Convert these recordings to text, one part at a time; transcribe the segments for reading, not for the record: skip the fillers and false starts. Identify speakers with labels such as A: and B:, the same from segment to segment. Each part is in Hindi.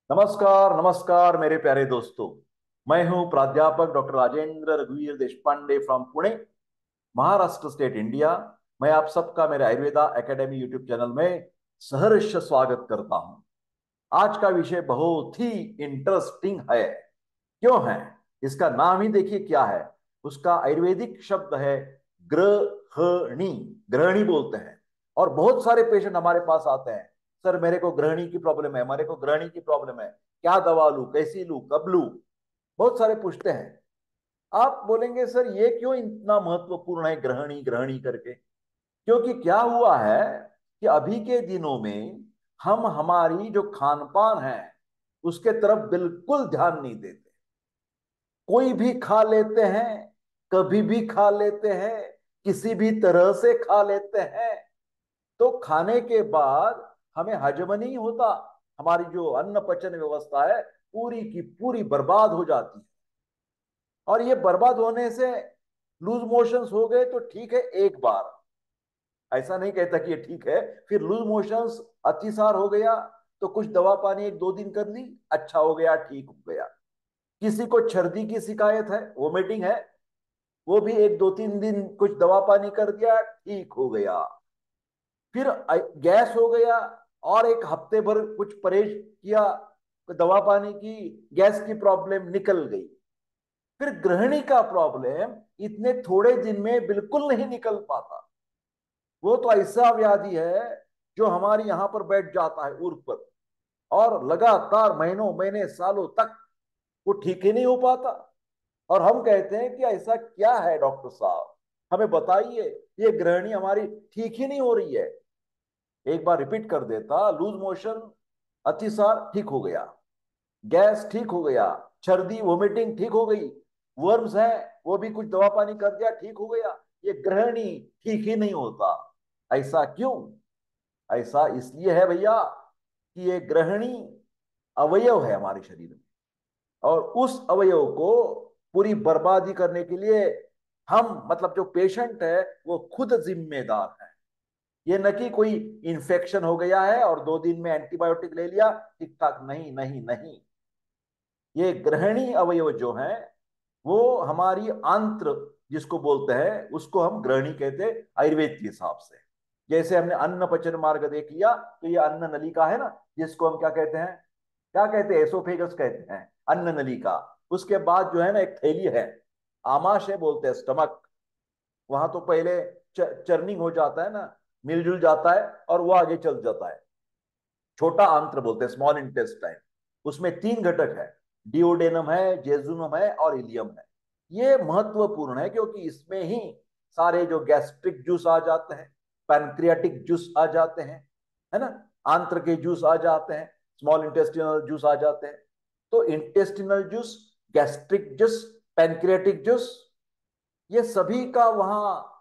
A: नमस्कार नमस्कार मेरे प्यारे दोस्तों। मैं हूं प्राध्यापक डॉक्टर राजेंद्र रघुवीर Deshpande from Pune, Maharashtra state, India. मैं आप सबका मेरे आयुर्वेदा एकेडमी यूट्यूब चैनल में सहर्ष स्वागत करता हूं। आज का विषय बहुत ही इंटरेस्टिंग है। क्यों है? इसका नाम ही देखिए क्या है। उसका आयुर्वेदिक शब्द है ग्रहणी। ग्रहणी बोलते हैं। और बहुत सारे पेशेंट हमारे पास आते हैं, सर मेरे को ग्रहणी की प्रॉब्लम है, मेरे को ग्रहणी की प्रॉब्लम है, क्या दवा लूं, कैसी लूं, कब लूं। बहुत सारे पूछते हैं। आप बोलेंगे सर ये क्यों इतना महत्वपूर्ण है ग्रहणी ग्रहणी करके? क्योंकि क्या हुआ है कि अभी के दिनों में हम हमारी जो खान पान है उसके तरफ बिल्कुल ध्यान नहीं देते। कोई भी खा लेते हैं, कभी भी खा लेते हैं, किसी भी तरह से खा लेते हैं। तो खाने के बाद हमें हजम नहीं होता। हमारी जो अन्न पचन व्यवस्था है पूरी की पूरी बर्बाद हो जाती है। और ये बर्बाद होने से लूज मोशंस हो गए तो ठीक है एक बार, ऐसा नहीं कहता कि ये ठीक है। फिर लूज मोशंस अतिसार हो गया तो कुछ दवा पानी एक दो दिन कर ली, अच्छा हो गया, ठीक हो गया। किसी को छर्दी की शिकायत है, वोमिटिंग है, वो भी एक दो तीन दिन कुछ दवा पानी कर दिया, ठीक हो गया। फिर गैस हो गया और एक हफ्ते भर कुछ परहेज किया, दवा पानी की, गैस की प्रॉब्लम निकल गई। फिर गृहिणी का प्रॉब्लम इतने थोड़े दिन में बिल्कुल नहीं निकल पाता। वो तो ऐसा व्याधि है जो हमारी यहां पर बैठ जाता है उर पर, और लगातार महीनों महीने सालों तक वो ठीक ही नहीं हो पाता। और हम कहते हैं कि ऐसा क्या है डॉक्टर साहब, हमें बताइए, ये गृहिणी हमारी ठीक ही नहीं हो रही है। एक बार रिपीट कर देता, लूज मोशन, अतिसार ठीक हो गया, गैस ठीक हो गया, सर्दी वोमिटिंग ठीक हो गई, वर्म्स है वो भी कुछ दवा पानी कर दिया, ठीक हो गया। ये गृहिणी ठीक ही नहीं होता। ऐसा क्यों? ऐसा इसलिए है भैया कि ये गृहिणी अवयव है हमारे शरीर में, और उस अवयव को पूरी बर्बादी करने के लिए हम, मतलब जो पेशेंट है, वो खुद जिम्मेदार है। ये न कि कोई इन्फेक्शन हो गया है और दो दिन में एंटीबायोटिक ले लिया ठीक ठाक, नहीं नहीं नहीं। ये ग्रहणी अवयव जो है वो हमारी आंत्र जिसको बोलते हैं उसको हम ग्रहणी कहते हैं आयुर्वेद के हिसाब से। जैसे हमने अन्न पचन मार्ग देख लिया तो ये अन्न नलिका है ना, जिसको हम क्या कहते हैं, क्या कहते हैं, एसोफेगस कहते हैं, अन्न नलिका। उसके बाद जो है ना एक थैली है, आमाशय बोलते हैं, स्टमक। वहां तो पहले चर्निंग हो जाता है ना, मिलजुल जाता है और वो आगे चल जाता है। छोटा आंत्र बोलते हैं, स्मॉल इंटेस्टाइन। उसमें तीन घटक है, डिओडेनम है, जेजुनम है और इलियम है। ये महत्वपूर्ण है क्योंकि इसमें ही सारे जो गैस्ट्रिक जूस आ जाते हैं, पैनक्रियाटिक जूस आ जाते हैं, है ना, आंत्र के जूस आ जाते हैं, स्मॉल इंटेस्टिनल जूस आ जाते हैं। तो intestinal juice, gastric juice, pancreatic juice, ये सभी का वहां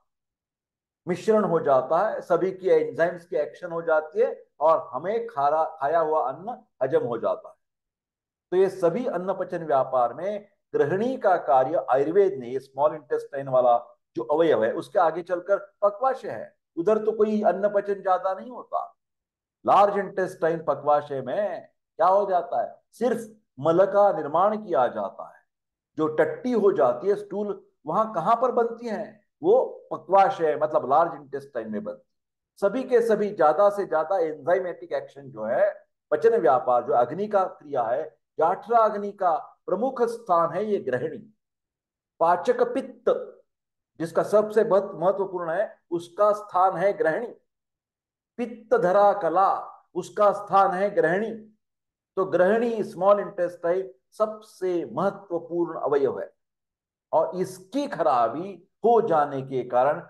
A: मिश्रण हो जाता है, सभी की एंजाइम्स की एक्शन हो जाती है और हमें खाया हुआ अन्न हजम हो जाता है। तो ये सभी अन्न पचन व्यापार में गृहिणी का कार्य आयुर्वेद ने, ये स्मॉल इंटेस्टाइन वाला जो अवयव है उसके आगे चलकर पक्वाशय है। उधर तो कोई अन्न पचन ज्यादा नहीं होता। लार्ज इंटेस्टाइन पक्वाशय में क्या हो जाता है, सिर्फ मल का निर्माण किया जाता है। जो टट्टी हो जाती है, स्टूल, वहां कहां पर बनती है, वो पक्वाशय मतलब लार्ज इंटेस्टाइन में बनती है। सभी के सभी ज्यादा से ज्यादा एंजाइमेटिक एक्शन जो है, पचन व्यापार जो अग्नि का क्रिया है, जाठरा अग्नि का प्रमुख स्थान है ये ग्रहिणी। पाचक पित्त जिसका सबसे महत्वपूर्ण है, उसका स्थान है ग्रहिणी। पित्त धरा कला, उसका स्थान है ग्रहिणी। तो ग्रहिणी स्मॉल इंटेस्टाइन सबसे महत्वपूर्ण अवयव है। और इसकी खराबी हो जाने के कारण,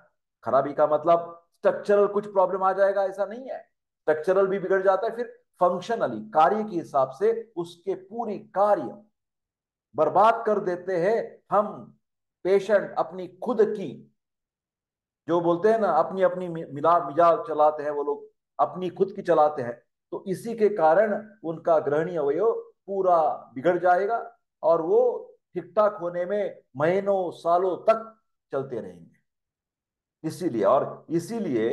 A: खराबी का मतलब स्ट्रक्चरल कुछ प्रॉब्लम आ जाएगा ऐसा नहीं है, स्ट्रक्चरल भी बिगड़ जाता है, फिर फंक्शनली कार्य के हिसाब से उसके पूरी कार्य बर्बाद कर देते हैं हम। पेशेंट अपनी खुद की, जो बोलते हैं ना, अपनी अपनी मिला मिजा चलाते हैं वो लोग, अपनी खुद की चलाते हैं। तो इसी के कारण उनका ग्रहणी अवयव पूरा बिगड़ जाएगा और वो ठीक ठाक होने में महीनों सालों तक चलते रहेंगे। इसीलिए, और इसीलिए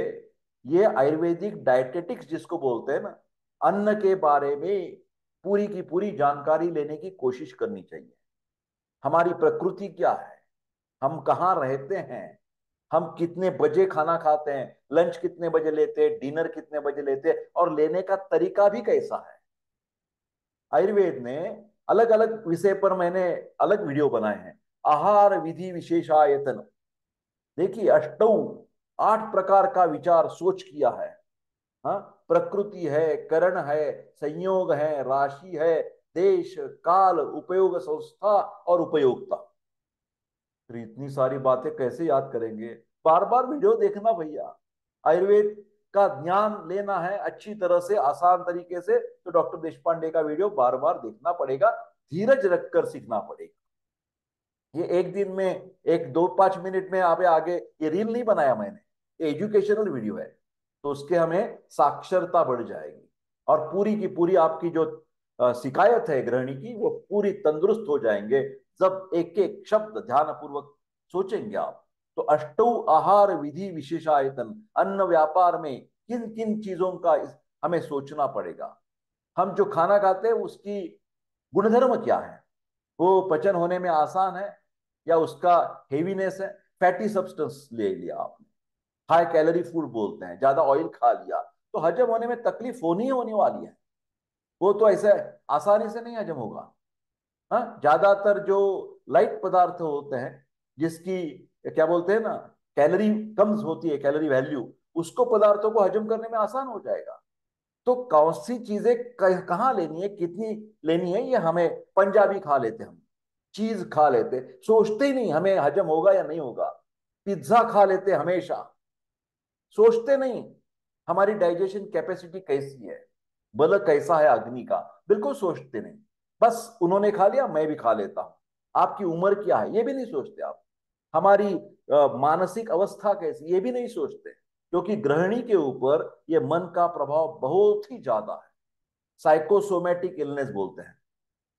A: ये आयुर्वेदिक डायटेटिक्स जिसको बोलते हैं ना, अन्न के बारे में पूरी की पूरी जानकारी लेने की कोशिश करनी चाहिए। हमारी प्रकृति क्या है, हम कहाँ रहते हैं, हम कितने बजे खाना खाते हैं, लंच कितने बजे लेते हैं, डिनर कितने बजे लेते हैं, और लेने का तरीका भी कैसा है। आयुर्वेद ने अलग अलग विषय पर मैंने अलग वीडियो बनाए हैं। आहार विधि विशेषायतन, देखिए अष्टौ, 8 प्रकार का विचार सोच किया है। हाँ, प्रकृति है, करण है, संयोग है, राशि है, देश काल, उपयोग संस्था और उपयोगिता। तो इतनी सारी बातें कैसे याद करेंगे, बार बार वीडियो देखना भैया। आयुर्वेद का ज्ञान लेना है अच्छी तरह से, आसान तरीके से, तो डॉक्टर देशपांडे का वीडियो बार बार देखना पड़ेगा, धीरज रखकर सीखना पड़ेगा। ये एक दिन में, एक 2-5 मिनट में आप आगे, ये रील नहीं बनाया मैंने, ये एजुकेशनल वीडियो है। तो उसके हमें साक्षरता बढ़ जाएगी, और पूरी की पूरी आपकी जो शिकायत है गृहिणी की, वो पूरी तंदुरुस्त हो जाएंगे जब एक एक शब्द ध्यान पूर्वक सोचेंगे आप। तो अष्टौ आहार विधि विशेषायतन, अन्न व्यापार में किन किन चीजों का हमें सोचना पड़ेगा। हम जो खाना खाते हैं उसकी गुणधर्म क्या है, वो पचन होने में आसान है या उसका हेवीनेस है। फैटी सब्सटेंस ले लिया आपने, हाई कैलोरी फूड बोलते हैं, ज्यादा ऑयल खा लिया, तो हजम होने में तकलीफ होनी ही होने वाली है। वो तो ऐसे आसानी से नहीं हजम होगा। हाँ, ज्यादातर जो लाइट पदार्थ होते हैं, जिसकी क्या बोलते हैं ना, कैलोरी कम होती है, कैलोरी वैल्यू, उसको पदार्थों को हजम करने में आसान हो जाएगा। तो कौन सी चीजें कहाँ लेनी है, कितनी लेनी है, ये हमें, पंजाबी खा लेते हम, चीज खा लेते, सोचते ही नहीं हमें हजम होगा या नहीं होगा। पिज्जा खा लेते हमेशा, सोचते नहीं हमारी डाइजेशन कैपेसिटी कैसी है, बल कैसा है अग्नि का, बिल्कुल सोचते नहीं। बस उन्होंने खा लिया, मैं भी खा लेता हूं। आपकी उम्र क्या है ये भी नहीं सोचते आप, हमारी मानसिक अवस्था कैसी ये भी नहीं सोचते, क्योंकि गृहिणी के ऊपर ये मन का प्रभाव बहुत ही ज्यादा है। साइकोसोमेटिक इलनेस बोलते हैं।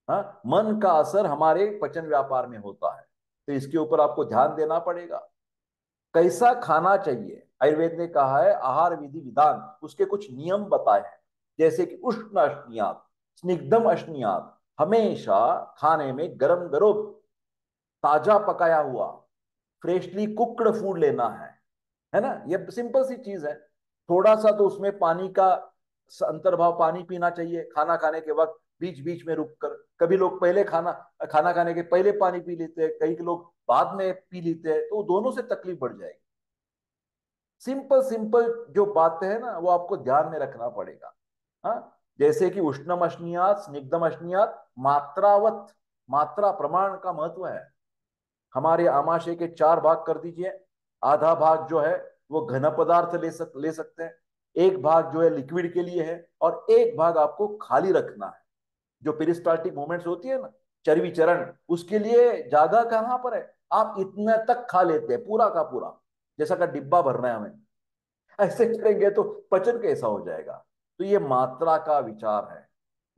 A: हाँ, मन का असर हमारे पचन व्यापार में होता है, तो इसके ऊपर आपको ध्यान देना पड़ेगा। कैसा खाना चाहिए, आयुर्वेद ने कहा है आहार विधि विधान, उसके कुछ नियम बताए हैं। जैसे कि उष्ण अश्नियात, स्निग्धम अश्नियात, हमेशा खाने में गरम गरम, ताजा पकाया हुआ, फ्रेशली कुक्ड फूड लेना है ना। ये सिंपल सी चीज है। थोड़ा सा तो उसमें पानी का अंतर्भाव, पानी पीना चाहिए खाना खाने के वक्त, बीच बीच में रुक कर। कभी लोग पहले खाना खाना खाने के पहले पानी पी लेते हैं, कई लोग बाद में पी लेते हैं, तो दोनों से तकलीफ बढ़ जाएगी। सिंपल सिंपल जो बातें हैं ना, वो आपको ध्यान में रखना पड़ेगा। हाँ, जैसे कि उष्णम अश्नियात, स्निग्धम अश्नियात, मात्रावत, मात्रा प्रमाण का महत्व है। हमारे आमाशय के 4 भाग कर दीजिए। आधा भाग जो है वो घन पदार्थ ले सकते हैं, एक भाग जो है लिक्विड के लिए है, और एक भाग आपको खाली रखना है। जो पेरिस्टाल्टिक मूवमेंट्स होती है ना, चर्वी चरण, उसके लिए ज्यादा कहां पर है, आप इतना तक खा लेते हैं पूरा का पूरा, जैसा का डिब्बा भरना है हमें। ऐसे करेंगे तो पचन कैसा हो जाएगा। तो ये मात्रा का विचार है।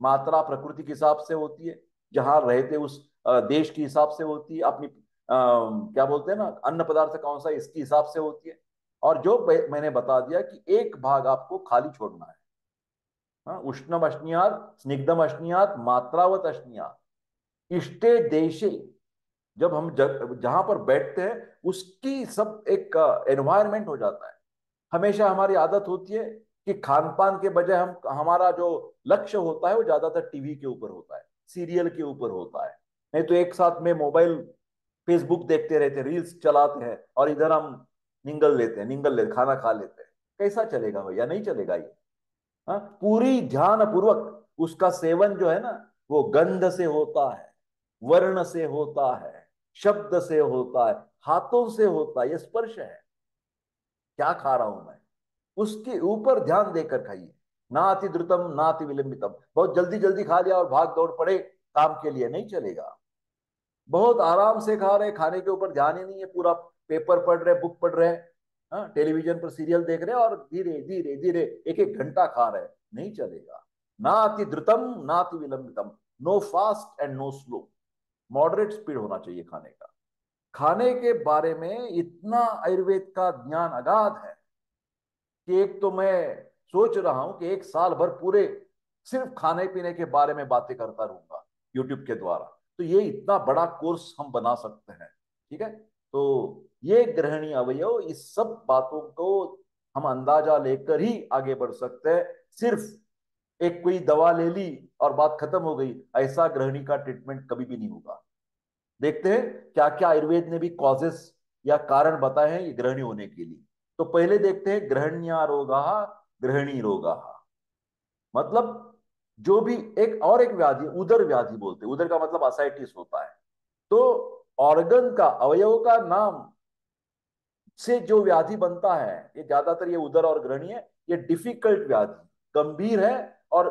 A: मात्रा प्रकृति के हिसाब से होती है, जहां रहते उस देश के हिसाब से होती है, अपनी क्या बोलते हैं ना, अन्न पदार्थ कौन सा इसके हिसाब से होती है। और जो मैंने बता दिया कि एक भाग आपको खाली छोड़ना है। हाँ, उष्णम अश्नियात, स्निग्धम अश्नियात, मात्रावत अश्नियात, इष्टे देशे, जब हम जहां पर बैठते हैं उसकी सब एक एनवायरमेंट हो जाता है। हमेशा हमारी आदत होती है कि खान पान के बजाय हम, हमारा जो लक्ष्य होता है वो ज्यादातर टीवी के ऊपर होता है, सीरियल के ऊपर होता है। नहीं तो एक साथ में मोबाइल, फेसबुक देखते रहते, रील्स चलाते हैं, और इधर हम निंगल लेते, खाना खा लेते हैं। कैसा चलेगा भैया, नहीं चलेगा ये। हाँ, पूरी ध्यान पूर्वक उसका सेवन जो है ना, वो गंध से होता है, वर्ण से होता है, शब्द से होता है, हाथों से होता है, ये स्पर्श है। क्या खा रहा हूं मैं, उसके ऊपर ध्यान देकर खाइए। ना अति द्रुतम ना अति विलंबितम, बहुत जल्दी जल्दी खा लिया और भाग दौड़ पड़े काम के लिए, नहीं चलेगा। बहुत आराम से खा रहे, खाने के ऊपर ध्यान ही नहीं है, पूरा पेपर पढ़ रहे, बुक पढ़ रहे, हाँ, टेलीविजन पर सीरियल देख रहे, और धीरे धीरे धीरे एक एक घंटा खा रहे, नहीं चलेगा। ना अति द्रुतम ना अति विलंबितम, no fast and no slow, moderate speed होना चाहिए खाने का। खाने के बारे में इतना आयुर्वेद का ज्ञान अगाध है कि एक तो मैं सोच रहा हूं कि एक साल भर पूरे सिर्फ खाने पीने के बारे में बातें करता रहूंगा यूट्यूब के द्वारा। तो ये इतना बड़ा कोर्स हम बना सकते हैं। ठीक है। तो ये ग्रहणी अवयव, इस सब बातों को हम अंदाजा लेकर ही आगे बढ़ सकते हैं। सिर्फ एक कोई दवा ले ली और बात खत्म हो गई, ऐसा ग्रहणी का ट्रीटमेंट कभी भी नहीं होगा। देखते हैं क्या क्या आयुर्वेद ने भी कॉजेस या कारण बताए हैं ये ग्रहणी होने के लिए। तो पहले देखते हैं ग्रहण्या रोगा, ग्रहणी रोगा। मतलब जो भी एक और एक व्याधि, उदर व्याधि बोलते हैं, उदर का मतलब असाइटिस होता है। तो ऑर्गन का, अवयव का नाम से जो व्याधि बनता है, ये ज्यादातर ये उदर और ग्रहणी है। ये डिफिकल्ट व्याधि, गंभीर है, और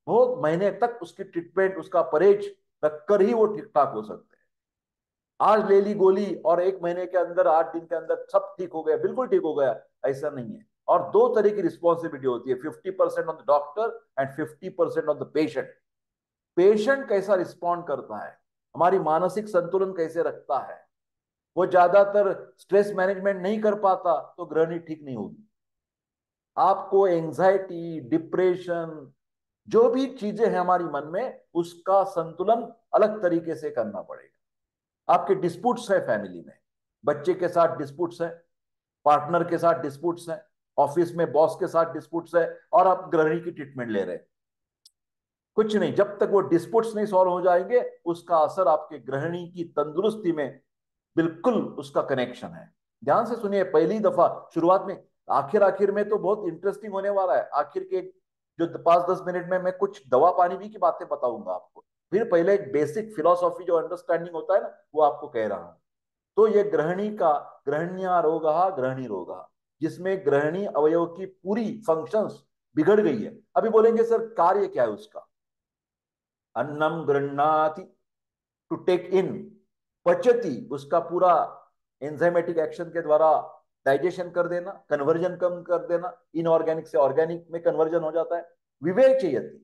A: बहुत महीने तक उसकी ट्रीटमेंट, उसका परहेज रखकर ही वो ठीक ठाक हो सकते हैं। आज ले ली गोली और एक महीने के अंदर, 8 दिन के अंदर सब ठीक हो गया, बिल्कुल ठीक हो गया, ऐसा नहीं है। और दो तरह की रिस्पॉन्सिबिलिटी होती है, 50% on the doctor and 50% on the patient. Patient कैसा रिस्पॉन्ड करता है, हमारी मानसिक संतुलन कैसे रखता है, वो ज्यादातर स्ट्रेस मैनेजमेंट नहीं कर पाता तो ग्रहणी ठीक नहीं होगी। आपको एंजाइटी, डिप्रेशन, जो भी चीजें हैं हमारी मन में, उसका संतुलन अलग तरीके से करना पड़ेगा। आपके डिस्प्यूट्स है फैमिली में, बच्चे के साथ डिस्प्यूट्स है, पार्टनर के साथ डिस्प्यूट्स है, ऑफिस में बॉस के साथ डिस्प्यूट्स है, और आप ग्रहणी की ट्रीटमेंट ले रहे हैं। कुछ नहीं, जब तक वो डिस्प्यूट्स नहीं सॉल्व हो जाएंगे, उसका असर आपके ग्रहणी की तंदुरुस्ती में बिल्कुल उसका कनेक्शन है। ध्यान से सुनिए, पहली दफा शुरुआत में, आखिर आखिर में तो बहुत इंटरेस्टिंग होने वाला है। आखिर के जो 5-10 मिनट में मैं कुछ दवा पानी भी की बातें बताऊंगा आपको। फिर पहले एक बेसिक फिलोसॉफी जो अंडरस्टैंडिंग होता है ना, वो आपको कह रहा हूं। तो ये ग्रहणी का, ग्रहण्या रोग, ग्रहणी रोग, जिसमें ग्रहणी अवयव की पूरी फंक्शंस बिगड़ गई है। अभी बोलेंगे सर कार्य क्या है उसका। अन्नम गृह्णाति, टू टेक इन, पचती, उसका पूरा एंजाइमेटिक एक्शन के द्वारा डाइजेशन कर देना, कन्वर्जन कम कर देना, इनऑर्गेनिक से ऑर्गेनिक में कन्वर्जन हो जाता है। विवेचयति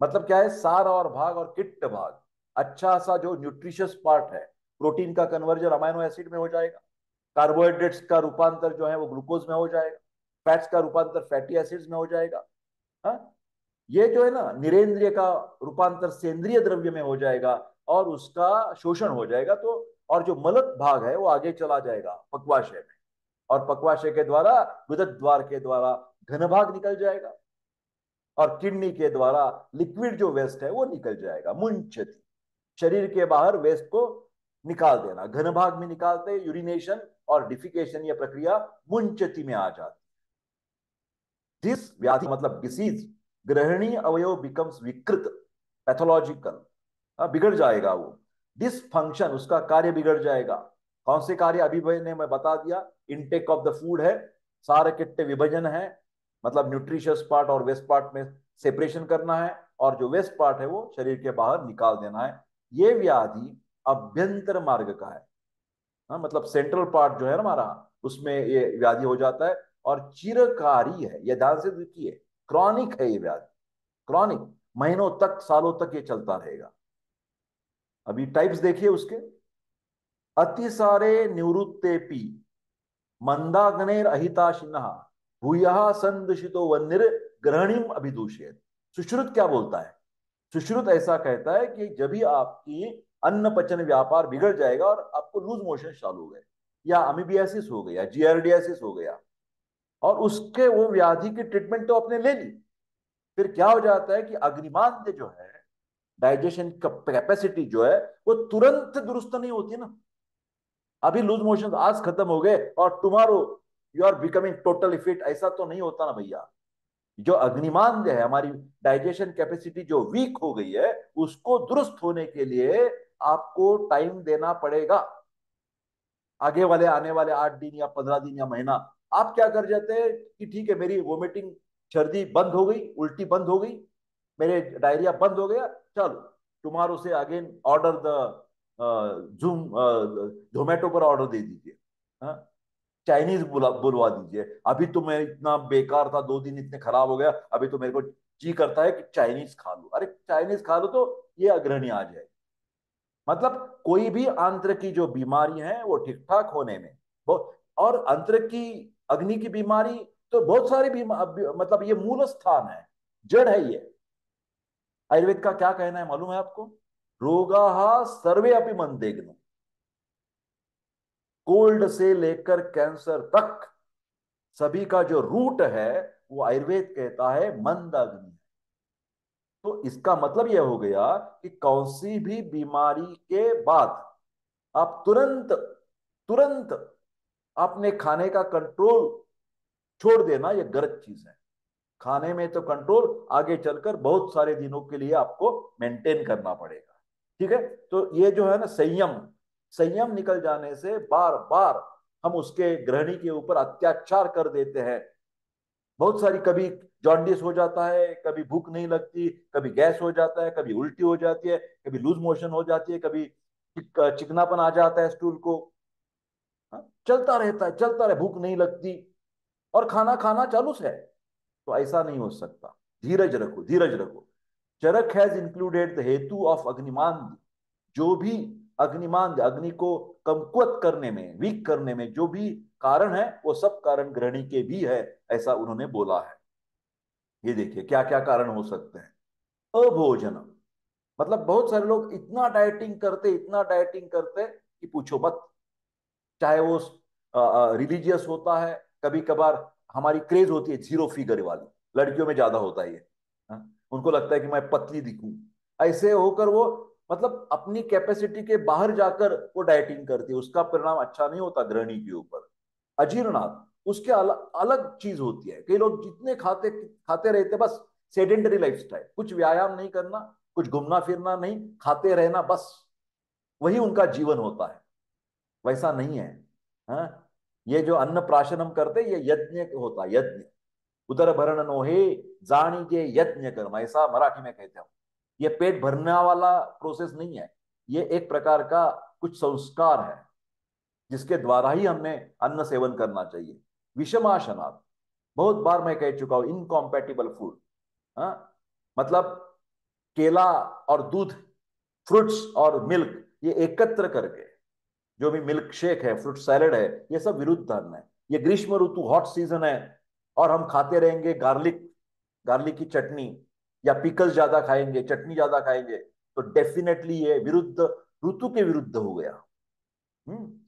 A: मतलब क्या है, सार और भाग और किट्ट भाग, अच्छा सा जो न्यूट्रिशियस पार्ट है, प्रोटीन का कन्वर्जन अमाइनो एसिड में हो जाएगा, कार्बोहाइड्रेट्स का रूपांतर जो है वो ग्लूकोज में हो जाएगा, फैट्स का रूपांतर फैटी एसिड्स में हो जाएगा। हाँ, ये जो है ना, निरेंद्रिय का रूपांतर सेंद्रिय द्रव्य में हो जाएगा, और उसका शोषण हो जाएगा। तो और जो मलक भाग है वो आगे चला जाएगा पक्वाशय में, और पक्वाशय के द्वारा, गुदक द्वार के द्वारा घन भाग निकल जाएगा, और किडनी के द्वारा लिक्विड जो वेस्ट है वो निकल जाएगा। मुंचती, शरीर के बाहर वेस्ट को निकाल देना। घन भाग में निकालते यूरिनेशन और डिफिकेशन, ये प्रक्रिया मुंचती में आ जाती। दिस व्याधि मतलब डिसीज, ग्रहणी अवयव बिकम्स विकृत, पैथोलॉजिकल, बिगड़ जाएगा वो। डिसफंक्शन, उसका कार्य बिगड़ जाएगा। कौन से कार्य, अभी मैंने मैं बता दिया, इनटेक ऑफ द फूड है, सारे किट्टे विभाजन है, मतलब न्यूट्रिशियस पार्ट और वेस्ट पार्ट में सेपरेशन करना है, और जो वेस्ट पार्ट है वो शरीर के बाहर निकाल देना है। ये व्याधि अभ्यंतर मार्ग का है। हाँ, मतलब सेंट्रल पार्ट जो है ना हमारा, उसमें ये व्याधि हो जाता है, और चिरकारी है। ये ध्यान से देखिए, क्रॉनिक है ये व्याधि, क्रॉनिक, महीनों तक, सालों तक ये चलता रहेगा। अभी टाइप्स देखिए उसके। अतिसारे निवृत्तेपि मंदाग्नेर अहिताशिनः भूयः संदूषितो वन्निर ग्रहणीम अभिदूषयेत्। सुश्रुत क्या बोलता है? सुश्रुत ऐसा कहता है कि जब भी आपकी अन्न पचन व्यापार बिगड़ जाएगा और आपको लूज मोशन चालू हो गए, या अमीबियासिस हो गया, जियार्डियासिस हो गया, और उसके वो व्याधि की ट्रीटमेंट तो आपने ले ली, फिर क्या हो जाता है कि अग्निमांद्य जो है, डाइजेशन कैपेसिटी जो है, वो तुरंत दुरुस्त नहीं होती ना। अभी लूज मोशन आज खत्म हो गए और tomorrow you are becoming totally fit, ऐसा तो नहीं होता ना भैया। जो अग्निमांद्य है, हमारी डाइजेशन कैपेसिटी जो वीक हो गई है, उसको दुरुस्त होने के लिए आपको टाइम देना पड़ेगा। आगे वाले आने वाले 8 दिन या 15 दिन या महीना, आप क्या कर जाते हैं कि ठीक है, मेरी वोमिटिंग, सर्दी बंद हो गई, उल्टी बंद हो गई, मेरे डायरिया बंद हो गया, चलो टुमारो से again order the zoom, Zomato पर ऑर्डर दे दीजिए, हाँ, चाइनीज बुलवा दीजिए। अभी तो मैं इतना बेकार था, 2 दिन इतने खराब हो गया, अभी तो मेरे को जी करता है कि चाइनीज खा लूं। अरे चाइनीज खा लो तो ये अग्रणी आ जाए। मतलब कोई भी आंत्र की जो बीमारी है वो ठीक ठाक होने में और आंत्र की, अग्नि की बीमारी तो बहुत सारी मतलब ये मूल स्थान है, जड़ है ये। आयुर्वेद का क्या कहना है मालूम है आपको? रोगाः सर्वे अपि मंदेग्नो। कोल्ड से लेकर कैंसर तक सभी का जो रूट है वो आयुर्वेद कहता है मंद अग्नि। तो इसका मतलब यह हो गया कि कौन सी भी बीमारी के बाद आप तुरंत तुरंत अपने खाने का कंट्रोल छोड़ देना, यह गलत चीज है। खाने में तो कंट्रोल आगे चलकर बहुत सारे दिनों के लिए आपको मेंटेन करना पड़ेगा। ठीक है? तो ये जो है ना संयम, संयम निकल जाने से बार बार हम उसके गृहिणी के ऊपर अत्याचार कर देते हैं। बहुत सारी, कभी जॉन्डिस हो जाता है, कभी भूख नहीं लगती, कभी गैस हो जाता है, कभी उल्टी हो जाती है, कभी लूज मोशन हो जाती है, कभी चिकनापन आ जाता है स्टूल को। हाँ? चलता रहता है, चलता रहे, भूख नहीं लगती और खाना खाना चालू है। तो ऐसा नहीं हो सकता। धीरज रखो, धीरज रखो। चरक हैज इंक्लूडेड द हेतु ऑफ अग्निमान। जो भी अग्निमान, अग्नि को कमकुवत करने में, वीक करने में जो भी कारण है, वो सब कारण गृहिणी के भी है, ऐसा उन्होंने बोला है। ये देखिए क्या क्या कारण हो सकते हैं। अभोजन, मतलब बहुत सारे लोग इतना डाइटिंग करते, इतना डाइटिंग करते कि पूछो मत। चाहे वो रिलीजियस होता है, कभी कभार हमारी क्रेज होती है जीरो फिगर वाली, लड़कियों में ज्यादा होता है ये। हाँ? उनको लगता है कि मैं पतली दिखूं, ऐसे होकर वो मतलब अपनी कैपेसिटी के बाहर जाकर वो डाइटिंग करती है, उसका परिणाम अच्छा नहीं होता गृहिणी के ऊपर। अजीर्णात, उसके अलग चीज होती है। कई लोग जितने खाते खाते रहते, बस सेडेंटरी लाइफस्टाइल, कुछ व्यायाम नहीं करना, कुछ घूमना फिरना नहीं, खाते रहना, बस वही उनका जीवन होता है। वैसा नहीं है। हाँ? ये जो अन्न प्राशन हम करते ये यज्ञ होता है, यज्ञ। उदर भरण नोहे, जानीजे यज्ञ कर्म, ऐसा मराठी में कहते हो। ये पेट भरने वाला प्रोसेस नहीं है, ये एक प्रकार का कुछ संस्कार है जिसके द्वारा ही हमने अन्न सेवन करना चाहिए। विषमाशनात्, बहुत बार मैं कह चुका हूं, इनकॉम्पेटिबल फूड। हाँ? मतलब केला और दूध, फ्रूट्स और मिल्क, ये एकत्र करके जो भी मिल्क शेक है, फ्रूट सैलेड है, ये सब विरुद्ध धर्म है। ये ग्रीष्म ऋतु, हॉट सीजन है, और हम खाते रहेंगे गार्लिक, गार्लिक की चटनी, या पिकल्स ज्यादा खाएंगे, चटनी ज्यादा खाएंगे, तो डेफिनेटली ये विरुद्ध, ऋतु के विरुद्ध हो गया।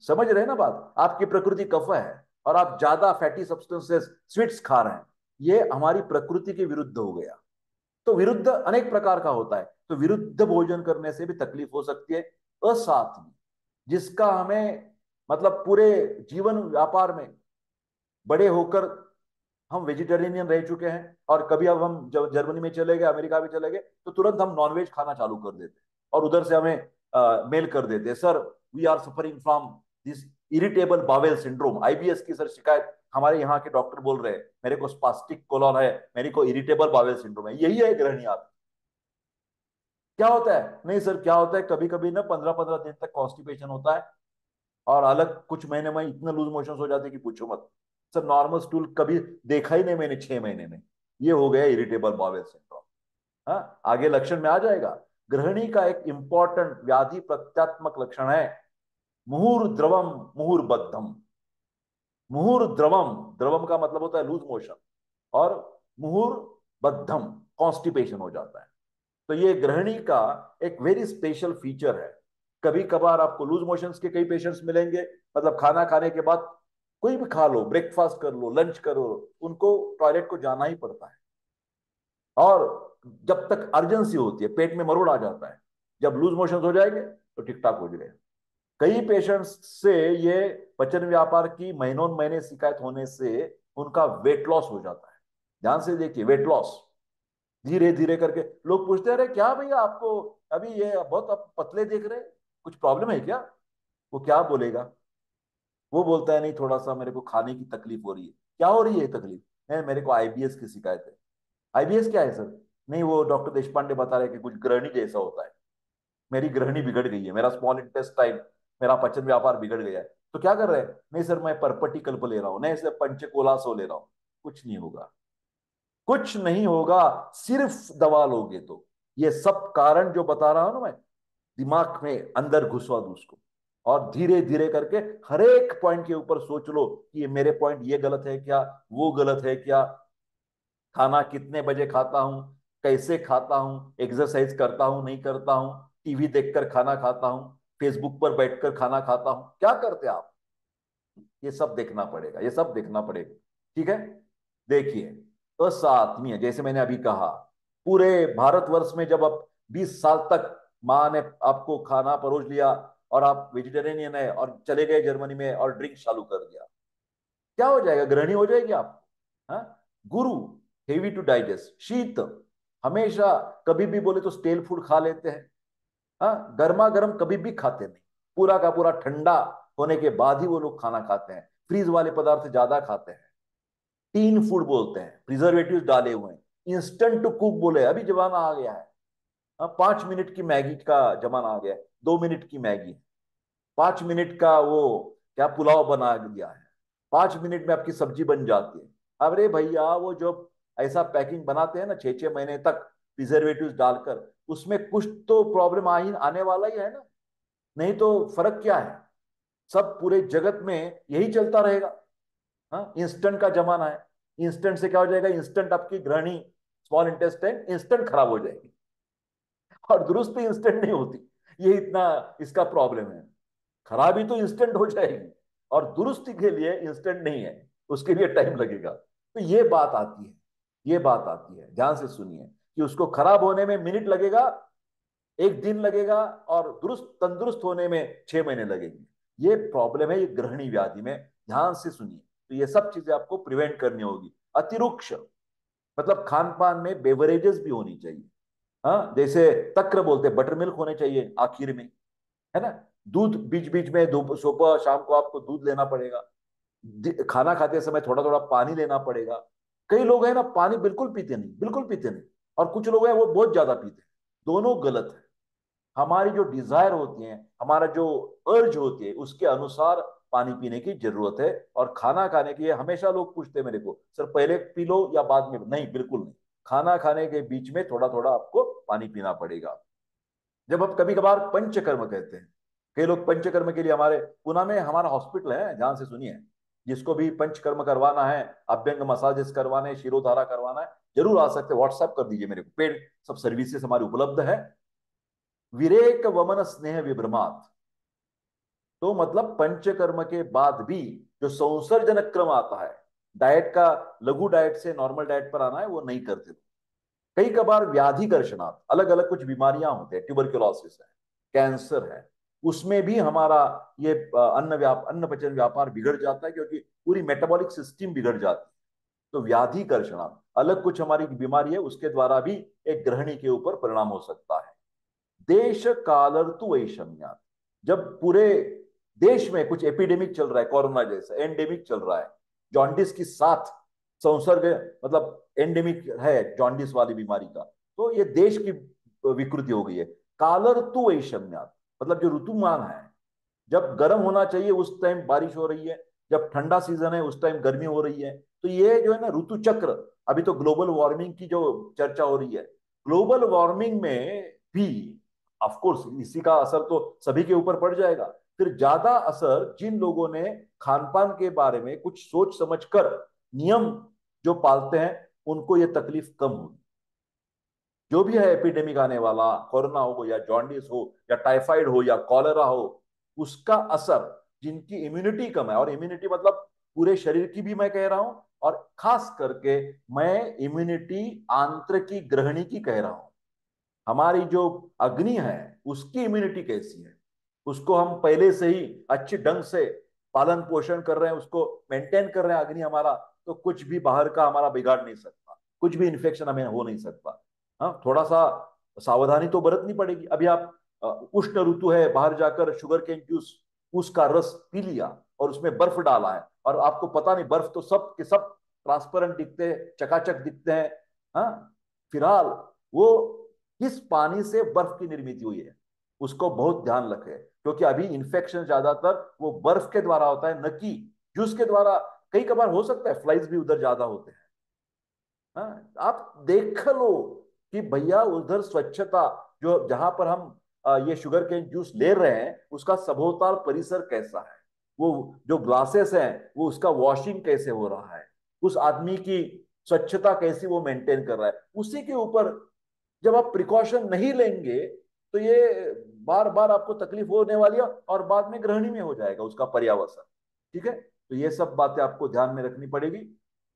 A: समझ रहे हैं ना बात? आपकी प्रकृति कफ है और आप ज्यादा फैटी सब्सटेंसेस, स्वीट्स खा रहे हैं, ये हमारी प्रकृति के विरुद्ध हो गया। तो विरुद्ध अनेक प्रकार का होता है, तो विरुद्ध भोजन करने से भी तकलीफ हो सकती है। असात्विक, जिसका हमें मतलब पूरे जीवन व्यापार में बड़े होकर हम वेजिटेरियन रह चुके हैं, और कभी अब हम जब जर्मनी में चले गए, अमेरिका में चले गए, तो तुरंत हम नॉनवेज खाना चालू कर देते और उधर से हमें मेल कर देते, sir we are suffering from this irritable bowel syndrome, IBS की सर शिकायत। हमारे यहाँ के डॉक्टर बोल रहे हैं मेरे को स्पास्टिक कोलॉन है, मेरे को इरिटेबल बावेल सिंड्रोम है। यही है गृहिणी आप। क्या होता है? नहीं सर, क्या होता है, कभी कभी ना 15-15 दिन तक कॉन्स्टिपेशन होता है, और अलग कुछ महीने में इतने लूज मोशन हो जाते कि पूछो मत। सर नॉर्मल स्टूल कभी देखा ही नहीं मैंने 6 महीने में। ये हो गया इरिटेबल बावेल सिंड्रोम। हाँ, आगे लक्षण में आ जाएगा। गृहिणी का एक इंपॉर्टेंट व्याधि प्रत्यात्मक लक्षण है मुहुर द्रवम, मुहुर बद्धम। मुहुर द्रवम, द्रवम का मतलब होता है लूज मोशन, और मुहुर बद्धम, कॉन्स्टिपेशन हो जाता है। तो ये गृहिणी का एक वेरी स्पेशल फीचर है। कभी कभार आपको लूज मोशंस के कई पेशेंट्स मिलेंगे, मतलब खाना खाने के बाद कोई भी खा लो, ब्रेकफास्ट कर लो, लंच करो, उनको टॉयलेट को जाना ही पड़ता है। और जब तक अर्जेंसी होती है, पेट में मरोड़ आ जाता है, जब लूज मोशंस हो जाएंगे तो ठीक ठाक हो जाएगा। कई पेशेंट्स से ये पचन व्यापार की महीनों महीने शिकायत होने से उनका वेट लॉस हो जाता है। ध्यान से देखिए, वेट लॉस धीरे धीरे करके। लोग पूछते रहे क्या भैया आपको अभी ये बहुत आप पतले दिख रहे, कुछ प्रॉब्लम है क्या? वो क्या बोलेगा? वो बोलता है नहीं, थोड़ा सा मेरे को खाने की तकलीफ हो रही है। क्या हो रही है तकलीफ? है मेरे को आईबीएस की शिकायत है। आईबीएस क्या है सर? नहीं, वो डॉक्टर देश पांडे बता रहे कि कुछ गृहिणी जैसा होता है, मेरी गृहिणी बिगड़ गई है, मेरा स्मॉल इंटेस्टाइन, मेरा पचन व्यापार बिगड़ गया है। तो क्या कर रहे हैं? नहीं सर मैं परपटी कल्प ले रहा हूं, नहीं सर पंचकोलासो ले रहा हूं। कुछ नहीं होगा, कुछ नहीं होगा, सिर्फ दवा लोगे तो। ये सब कारण जो बता रहा हूं ना मैं, दिमाग में अंदर घुसवा दो उसको, और धीरे धीरे करके हर एक पॉइंट के ऊपर सोच लो कि ये मेरे पॉइंट ये गलत है क्या, वो गलत है क्या, खाना कितने बजे खाता हूं, कैसे खाता हूँ, एक्सरसाइज करता हूँ नहीं करता हूँ, टीवी देखकर खाना खाता हूँ, फेसबुक पर बैठकर खाना खाता हूँ, क्या करते हैं आप? ये सब देखना पड़ेगा, ये सब देखना पड़ेगा। ठीक है। देखिए, असात्मीय है जैसे मैंने अभी कहा, पूरे भारतवर्ष में जब आप 20 साल तक माँ ने आपको खाना परोस लिया और आप वेजिटेरियन है और चले गए जर्मनी में और ड्रिंक चालू कर दिया, क्या हो जाएगा? गृहिणी हो जाएगी आप। हाँ? गुरु, हेवी टू डाइजेस्ट, शीत, हमेशा कभी भी बोले तो स्टेल फूड खा लेते हैं। हाँ, गर्मा गर्म कभी भी खाते नहीं, पूरा का पूरा ठंडा होने के बाद ही वो लोग खाना खाते हैं, फ्रीज वाले पदार्थ ज्यादा खाते हैं। टीन फूड बोलते हैं, प्रिजर्वेटिव डाले हुए हैं। इंस्टेंट टू कुक बोले, अभी जमाना आ गया है। हाँ, 5 मिनट की मैगी का जमाना आ गया है, 2 मिनट की मैगी, 5 मिनट का वो क्या पुलाव बना दिया है, 5 मिनट में आपकी सब्जी बन जाती है। अरे भैया, वो जो ऐसा पैकिंग बनाते हैं ना 6 6 महीने तक प्रिजर्वेटिव डालकर, उसमें कुछ तो प्रॉब्लम आने वाला ही है ना। नहीं तो फर्क क्या है? सब पूरे जगत में यही चलता रहेगा। हाँ, इंस्टेंट का जमाना है। इंस्टेंट से क्या हो जाएगा? इंस्टेंट आपकी ग्रहणी, स्मॉल इंटेस्टाइन इंस्टेंट खराब हो जाएगी, और दुरुस्त इंस्टेंट नहीं होती। ये इतना इसका प्रॉब्लम है। खराबी तो इंस्टेंट हो जाएगी, और दुरुस्ती के लिए इंस्टेंट नहीं है, उसके लिए टाइम लगेगा। तो ये बात आती है, ये बात आती है, ध्यान से सुनिए, कि उसको खराब होने में मिनट लगेगा, एक दिन लगेगा, और दुरुस्त तंदुरुस्त होने में 6 महीने लगेंगे। ये प्रॉब्लम है, ये ग्रहणी व्याधि में। ध्यान से सुनिए, तो ये सब चीजें आपको प्रिवेंट करनी होगी। अतिरुक्ष मतलब खान पान में बेवरेजेस भी होनी चाहिए। हाँ, जैसे तक्र बोलते हैं, बटर मिल्क होने चाहिए आखिर में, है ना। दूध बीच बीच में, सुबह शाम को आपको दूध लेना पड़ेगा। खाना खाते समय थोड़ा थोड़ा पानी लेना पड़ेगा। कई लोग हैं ना, पानी बिल्कुल पीते नहीं, बिल्कुल पीते नहीं, और कुछ लोग हैं वो बहुत ज्यादा पीते हैं। दोनों गलत है। हमारी जो डिजायर होती है, हमारा जो अर्ज होती है, उसके अनुसार पानी पीने की जरूरत है। और खाना खाने के लिए हमेशा लोग पूछते हैं मेरे को, सर पहले पी लो या बाद में? नहीं, बिल्कुल नहीं। खाना खाने के बीच में थोड़ा थोड़ा आपको पानी पीना पड़ेगा। जब हम कभी कभार पंचकर्म कहते हैं, कई लोग पंचकर्म के लिए, हमारे पुणे में हमारा हॉस्पिटल है, ध्यान से सुनिए, जिसको भी पंचकर्म करवाना है, अभ्यंग मसाजेस करवाने हैं, शिरोधारा करवाना है, जरूर आ सकते हैं। व्हाट्सएप कर दीजिए मेरे को, पेड सब सर्विसेज हमारी उपलब्ध है। विरेक वमन स्नेह विभ्रमात, तो मतलब पंचकर्म के बाद भी जो संसर्जन क्रम आता है, डाइट का, लघु डाइट से नॉर्मल डाइट पर आना है, वो नहीं करते। कई कबार व्याधि कर्षणात्, अलग अलग कुछ बीमारियां होते हैं, ट्यूबरक्लोसिस है, कैंसर है, उसमें भी हमारा ये अन्न पचन व्यापार बिगड़ जाता है, क्योंकि पूरी मेटाबॉलिक सिस्टम बिगड़ जाती है। तो व्याधि कर्षणात् अलग कुछ हमारी बीमारी है, उसके द्वारा भी एक गृहिणी के ऊपर परिणाम हो सकता है। देश कालर्तु वैषम्यात्, जब पूरे देश में कुछ एपिडेमिक चल रहा है, कोरोना जैसा एंडेमिक चल रहा है, जॉन्डिस की साथ संसर्ग, मतलब एंडेमिक है जॉन्डिस वाली बीमारी का, तो ये देश की विकृति हो गई है। कालर्तु वैषम्यात् मतलब जो ऋतुमान है, जब गर्म होना चाहिए उस टाइम बारिश हो रही है, जब ठंडा सीजन है उस टाइम गर्मी हो रही है। तो ये जो है ना ऋतु चक्र, अभी तो ग्लोबल वार्मिंग की जो चर्चा हो रही है, ग्लोबल वार्मिंग में भी ऑफ कोर्स इसी का असर तो सभी के ऊपर पड़ जाएगा। फिर ज्यादा असर जिन लोगों ने खान पान के बारे में कुछ सोच समझकर नियम जो पालते हैं, उनको ये तकलीफ कम होगी। जो भी है एपिडेमिक आने वाला, कोरोना हो या जॉन्डिस हो या टाइफाइड हो या कॉलेरा हो, उसका असर जिनकी इम्यूनिटी कम है, और इम्यूनिटी मतलब पूरे शरीर की भी मैं कह रहा हूं, और खास करके मैं इम्यूनिटी आंतरिकी ग्रहणी की कह रहा हूं। हमारी जो अग्नि है, उसकी इम्यूनिटी कैसी है, उसको हम पहले से ही अच्छे ढंग से पालन पोषण कर रहे हैं, उसको मेंटेन कर रहे हैं अग्नि हमारा, तो कुछ भी बाहर का हमारा बिगाड़ नहीं सकता, कुछ भी इन्फेक्शन हमें हो नहीं सकता। हाँ, थोड़ा सा सावधानी तो बरतनी पड़ेगी। अभी आप उष्ण ऋतु है, बाहर जाकर शुगर केन जूस, उसका रस पी लिया और उसमें बर्फ डाला है, और आपको पता नहीं, बर्फ तो सब के सब ट्रांसपेरेंट दिखते हैं, चकाचक दिखते हैं। हाँ, फिलहाल वो किस पानी से बर्फ की निर्मित हुई है, उसको बहुत ध्यान रखें, क्योंकि अभी इन्फेक्शन ज्यादातर वो बर्फ के द्वारा होता है, न कि जूस के द्वारा। कई कबार हो सकता है फ्लाइज भी उधर ज्यादा होते हैं। हाँ, आप देख लो कि भैया उधर स्वच्छता, जो जहां पर हम ये शुगर केन जूस ले रहे हैं, उसका सबोताल परिसर कैसा है, वो जो ग्लासेस हैं वो उसका वॉशिंग कैसे हो रहा है, उस आदमी की स्वच्छता कैसी वो मेंटेन कर रहा है, उसी के ऊपर जब आप प्रिकॉशन नहीं लेंगे तो ये बार बार आपको तकलीफ होने वाली है और बाद में ग्रहणी में हो जाएगा उसका पर्यावसन। ठीक है, तो ये सब बातें आपको ध्यान में रखनी पड़ेगी।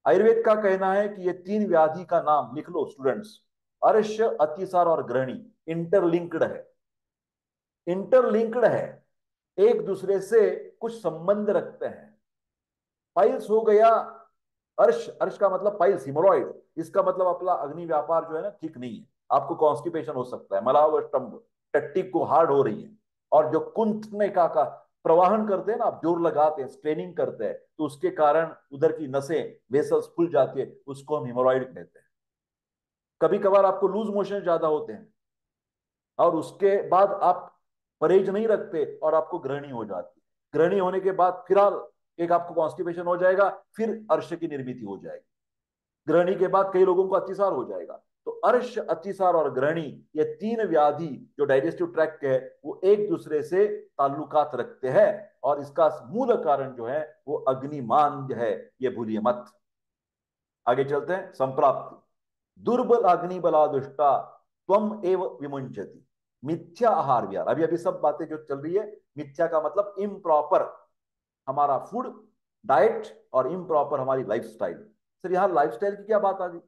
A: आयुर्वेद का कहना है कि ये तीन व्याधि का नाम लिख लो स्टूडेंट्स, अर्श, अतिसार और ग्रहणी, इंटरलिंक्ड है। इंटरलिंक्ड है, एक दूसरे से कुछ संबंध रखते हैं। पाइल्स हो गया, अर्श, अर्श का मतलब पाइल्स, हिमोरॉइड, इसका मतलब अपना अग्नि व्यापार जो है ना ठीक नहीं है, आपको कॉन्स्टिपेशन हो सकता है, मलावस्टम्भ, टट्टी को हार्ड हो रही है। और जो कुंठने का प्रवाहन करते हैं ना, आप जोर लगाते हैं, स्ट्रेनिंग करते हैं, तो उसके कारण उधर की नसें, वेसल्स खुल जाती है, उसको हम हिमोरॉइड कहते हैं। कभी कभार आपको लूज मोशन ज्यादा होते हैं और उसके बाद आप परहेज नहीं रखते और आपको ग्रहणी हो जाती है। ग्रहणी होने के बाद फिलहाल एक आपको कॉन्स्टिपेशन हो जाएगा, फिर अर्श की निर्मित हो जाएगी। ग्रहणी के बाद कई लोगों को अतिसार हो जाएगा। तो अर्श, अतिसार और ग्रहणी, ये तीन व्याधि जो डाइजेस्टिव ट्रैक्ट के है, वो एक दूसरे से ताल्लुकात रखते हैं। और इसका मूल कारण जो है वो अग्निमान है, ये भूलिए मत। आगे चलते हैं। संप्राप्ति, दुर्बल अग्नि बला दुष्टा त्वम एव विमुंचति, मिथ्या आहार विहार। अभी अभी सब बातें जो चल रही है, मिथ्या का मतलब इम्प्रॉपर हमारा फूड डाइट और इम्प्रॉपर हमारी लाइफस्टाइल। सर यहां लाइफस्टाइल की क्या बात आ गई?